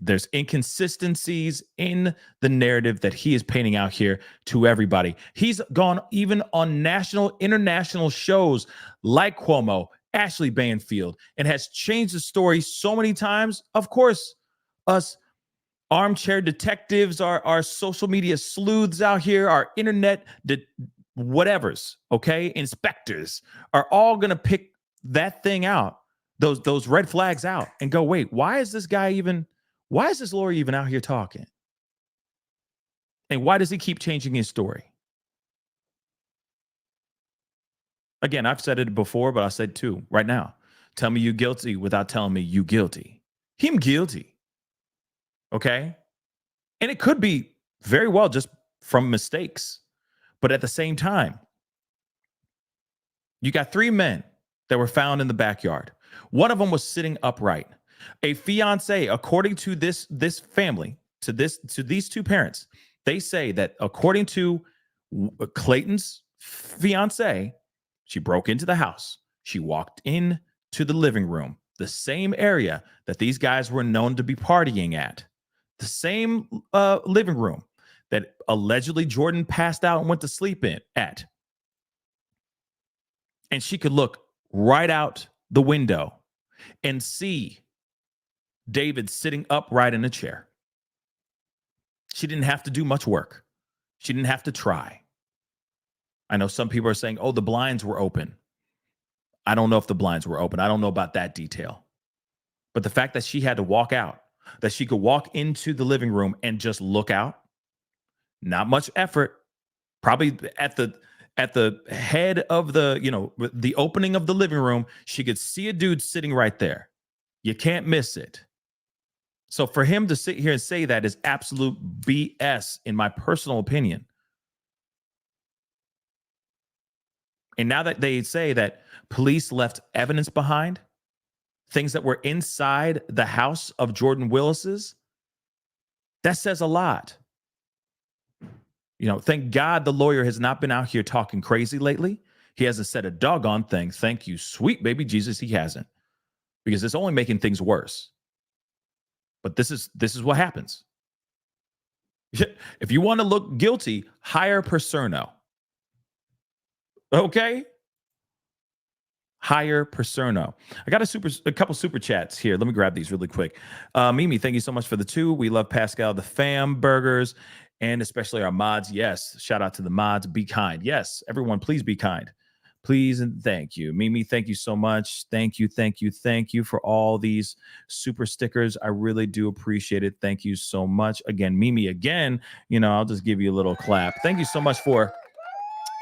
there's inconsistencies in the narrative that he is painting out here to everybody. He's gone even on national, international shows like Cuomo, Ashley Banfield, and has changed the story so many times. Of course, us armchair detectives, our social media sleuths out here, our internet whatevers, okay, inspectors are all going to pick that thing out, those red flags out and go, wait, why is this guy even Why is this lawyer even out here talking? And why does he keep changing his story? Again, I've said it before, but I'll say it too right now. Tell me you guilty without telling me you guilty. Him guilty. Okay? And it could be very well just from mistakes. But at the same time, you got 3 men that were found in the backyard. One of them was sitting upright. A fiance, according to this family, to these two parents, they say that according to Clayton's fiance, she broke into the house. She walked in to the living room, the same area that these guys were known to be partying at, the same living room that allegedly Jordan passed out and went to sleep at. And she could look right out the window and see David sitting upright in a chair. She didn't have to do much work. She didn't have to try. I know some people are saying, oh, the blinds were open. I don't know if the blinds were open. I don't know about that detail. But the fact that she had to walk out, that she could walk into the living room and just look out, not much effort, probably at the head of the opening of the living room, she could see a dude sitting right there. You can't miss it. So for him to sit here and say that is absolute BS, in my personal opinion. And now that they say that police left evidence behind, things that were inside the house of Jordan Willis's, that says a lot. Thank God the lawyer has not been out here talking crazy lately. He hasn't said a doggone thing. Thank you, sweet baby Jesus, he hasn't. Because it's only making things worse. But this is what happens. If you want to look guilty, hire Paserno. Okay? Hire Paserno. I got a couple super chats here. Let me grab these really quick. Mimi, thank you so much for the 2. We love Pascal, the fam burgers, and especially our mods. Yes, shout out to the mods. Be kind. Yes, everyone, please be kind. Please and thank you. Mimi, thank you so much. Thank you for all these super stickers. I really do appreciate it. Thank you so much. Again, Mimi, I'll just give you a little clap. Thank you so much for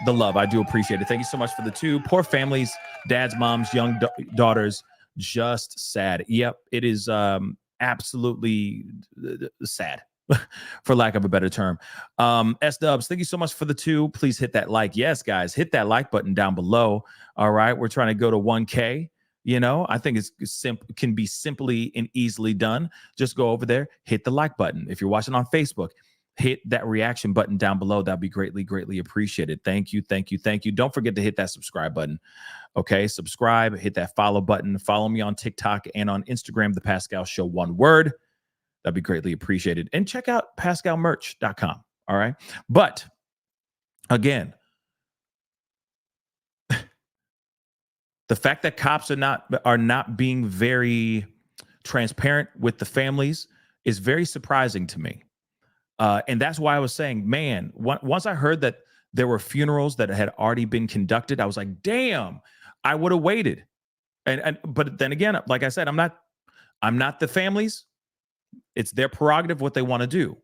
the love. I do appreciate it. Thank you so much for the 2. Poor families, dads, moms, young daughters, just sad. Yep, it is absolutely sad. For lack of a better term. S-Dubs, thank you so much for the 2. Please hit that like. Yes, guys, hit that like button down below. All right, we're trying to go to 1K. I think can be simply and easily done. Just go over there, hit the like button. If you're watching on Facebook, hit that reaction button down below. That'd be greatly, greatly appreciated. Thank you. Don't forget to hit that subscribe button. Okay, subscribe, hit that follow button. Follow me on TikTok and on Instagram, The Pascal Show, one word. That'd be greatly appreciated. And check out pascalmerch.com. All right. But again, the fact that cops are not being very transparent with the families is very surprising to me. And that's why I was saying, man, once I heard that there were funerals that had already been conducted, I was like, damn, I would have waited. But then again, like I said, I'm not the families. It's their prerogative what they want to do.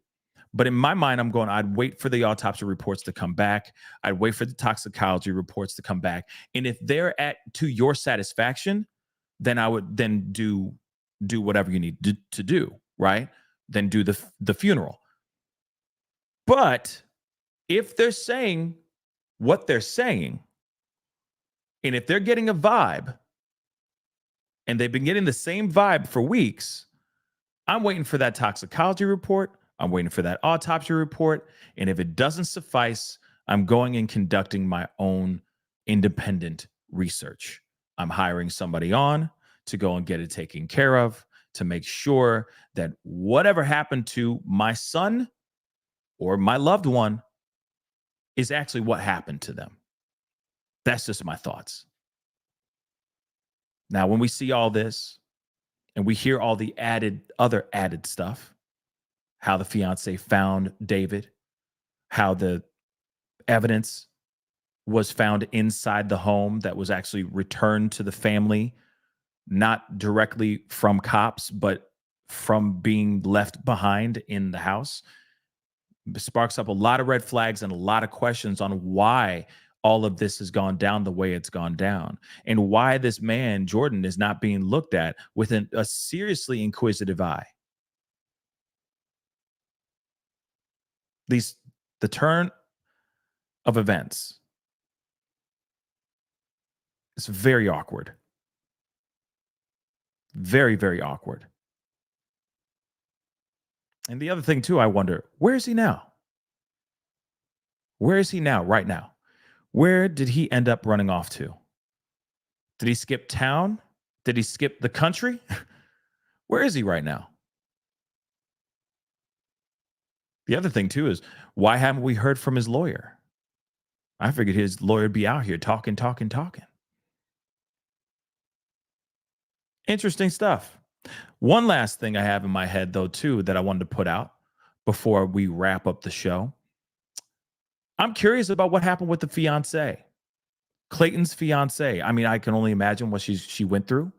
But in my mind, I'd wait for the autopsy reports to come back. I'd wait for the toxicology reports to come back. And if they're to your satisfaction, then I would then do whatever you need to do, right? Then do the funeral. But if they're saying what they're saying, and if they're getting a vibe, and they've been getting the same vibe for weeks, I'm waiting for that toxicology report. I'm waiting for that autopsy report. And if it doesn't suffice, I'm going and conducting my own independent research. I'm hiring somebody on to go and get it taken care of, to make sure that whatever happened to my son or my loved one is actually what happened to them. That's just my thoughts. Now, when we see all this, and we hear all the other added stuff, how the fiance found David, how the evidence was found inside the home that was actually returned to the family, not directly from cops, but from being left behind in the house sparks up a lot of red flags and a lot of questions on why all of this has gone down the way it's gone down, and why this man, Jordan, is not being looked at with a seriously inquisitive eye. The turn of events is very awkward. Very, very awkward. And the other thing, too, I wonder, where is he now? Where is he now, right now? Where did he end up running off to? Did he skip town? Did he skip the country? Where is he right now? The other thing, too, is why haven't we heard from his lawyer? I figured his lawyer would be out here talking. Interesting stuff. One last thing I have in my head, though, too, that I wanted to put out before we wrap up the show. I'm curious about what happened with the fiance, Clayton's fiance. I mean, I can only imagine what she went through,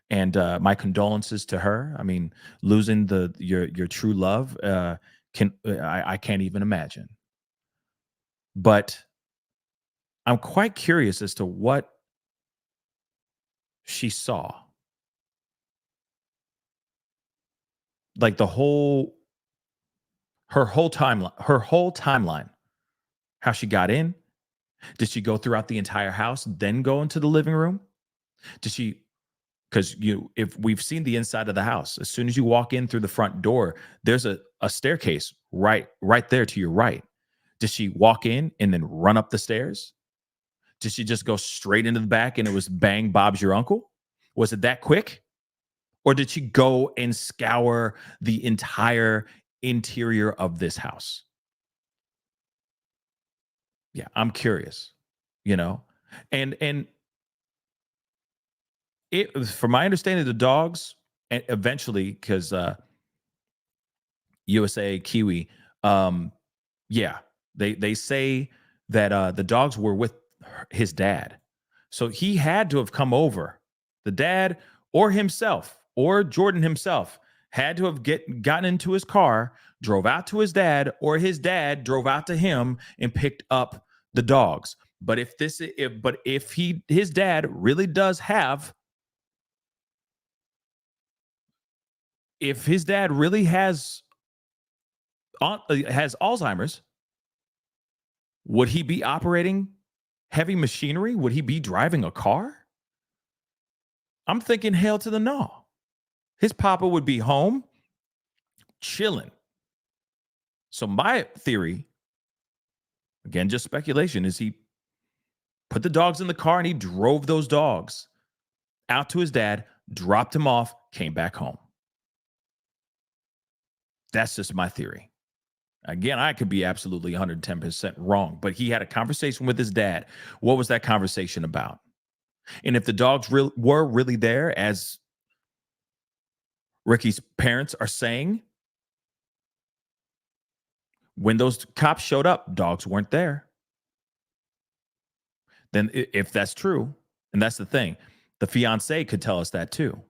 and my condolences to her. I mean, losing your true love I can't even imagine. But I'm quite curious as to what she saw. Like her whole timeline, how she got in. Did she go throughout the entire house, then go into the living room? Did she, because if we've seen the inside of the house, as soon as you walk in through the front door, there's a staircase right there to your right. Did she walk in and then run up the stairs? Did she just go straight into the back and it was bang, Bob's your uncle? Was it that quick? Or did she go and scour the entire interior of this house? Yeah, I'm curious, and it, from my understanding, the dogs eventually, because USA Kiwi, yeah, they say that the dogs were with his dad, so he had to have come over. The dad or himself or Jordan himself had to have gotten into his car, drove out to his dad, or his dad drove out to him and picked up the dogs. But if his dad really does have, if his dad really has Alzheimer's, would he be operating heavy machinery? Would he be driving a car? I'm thinking hell to the no. His papa would be home chilling. So my theory, again, just speculation, is he put the dogs in the car and he drove those dogs out to his dad, dropped him off, came back home. That's just my theory. Again, I could be absolutely 110% wrong, but he had a conversation with his dad. What was that conversation about? And if the dogs were really there, as Ricky's parents are saying, when those cops showed up, dogs weren't there. Then if that's true, and that's the thing, the fiance could tell us that too.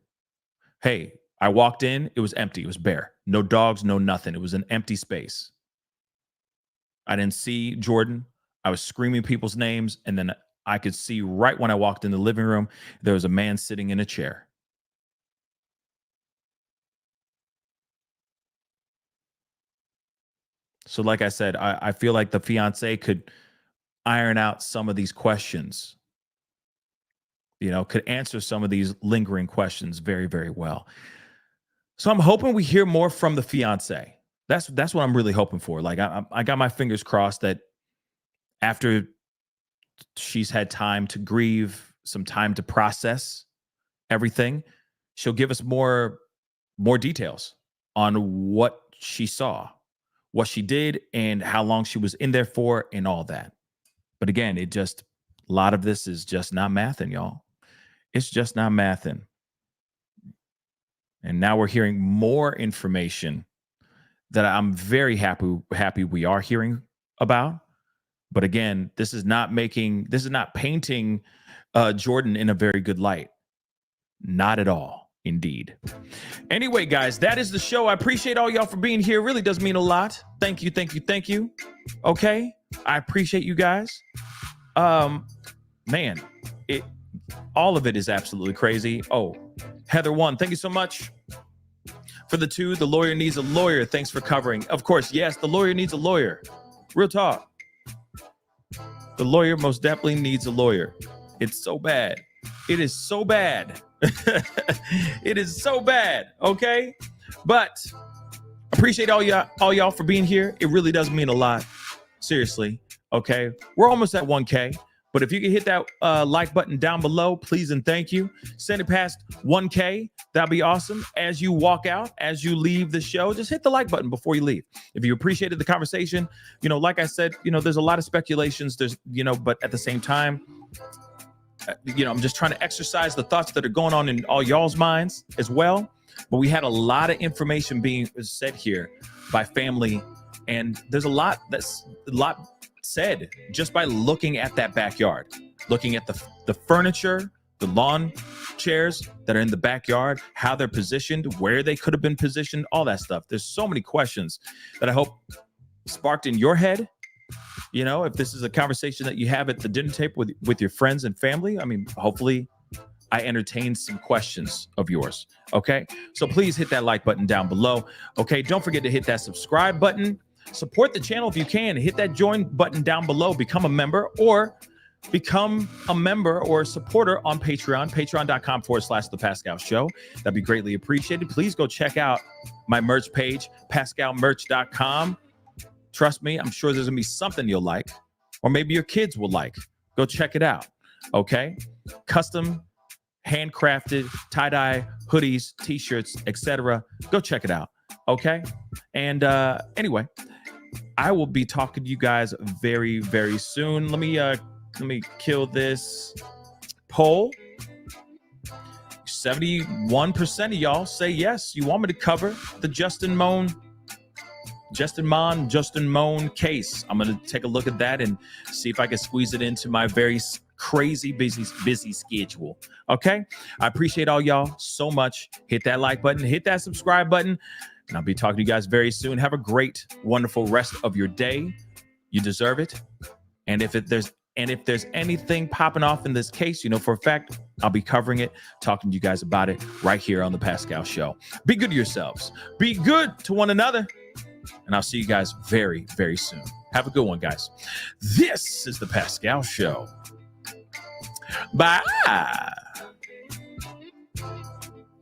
Hey, I walked in, it was empty, it was bare. No dogs, no nothing. It was an empty space. I didn't see Jordan. I was screaming people's names, and then I could see right when I walked in the living room, there was a man sitting in a chair. So like I said, I feel like the fiance could iron out some of these questions, could answer some of these lingering questions very, very well. So I'm hoping we hear more from the fiance. That's what I'm really hoping for. Like I got my fingers crossed that after she's had time to grieve, some time to process everything, she'll give us more details on what she saw, what she did, and how long she was in there for, and all that. But again, a lot of this is just not mathing, y'all. It's just not mathing. And now we're hearing more information that I'm very happy we are hearing about. But again, this is not painting Jordan in a very good light. Not at all. Indeed. Anyway, guys, that is the show. I appreciate all y'all for being here. It really does mean a lot. Thank you, thank you, thank you. Okay, I appreciate you guys. Man, all of it is absolutely crazy. Oh, Heather 1, thank you so much. For the 2, the lawyer needs a lawyer. Thanks for covering. Of course, yes, the lawyer needs a lawyer. Real talk. The lawyer most definitely needs a lawyer. It's so bad. It is so bad. It is so bad. Okay, but appreciate all y'all for being here. It really does mean a lot. Seriously. Okay, we're almost at 1K. But if you can hit that like button down below, please and thank you. Send it past 1K. That'd be awesome. As you walk out, as you leave the show, just hit the like button before you leave. If you appreciated the conversation, like I said, there's a lot of speculations. But at the same time, I'm just trying to exercise the thoughts that are going on in all y'all's minds as well. But we had a lot of information being said here by family, and there's a lot said just by looking at that backyard, looking at the furniture, the lawn chairs that are in the backyard, how they're positioned, where they could have been positioned, all that stuff. There's so many questions that I hope sparked in your head. If this is a conversation that you have at the dinner table with your friends and family, hopefully I entertained some questions of yours. Okay, so please hit that like button down below. Okay, don't forget to hit that subscribe button. Support the channel if you can. Hit that join button down below. Become a member or supporter on Patreon, patreon.com/The Pascal Show. That'd be greatly appreciated. Please go check out my merch page, pascalmerch.com. Trust me, I'm sure there's going to be something you'll like, or maybe your kids will like. Go check it out. Okay? Custom, handcrafted, tie-dye, hoodies, t-shirts, etc. Go check it out. Okay? And anyway, I will be talking to you guys very, very soon. Let me kill this poll. 71% of y'all say yes. You want me to cover the Justin Moan case. I'm going to take a look at that and see if I can squeeze it into my very crazy busy schedule. Okay? I appreciate all y'all so much. Hit that like button, hit that subscribe button, and I'll be talking to you guys very soon. Have a great, wonderful rest of your day. You deserve it. And if there's anything popping off in this case, for a fact, I'll be covering it, talking to you guys about it right here on The Pascal Show. Be good to yourselves. Be good to one another. And I'll see you guys very, very soon. Have a good one, guys. This is The Pascal Show. Bye.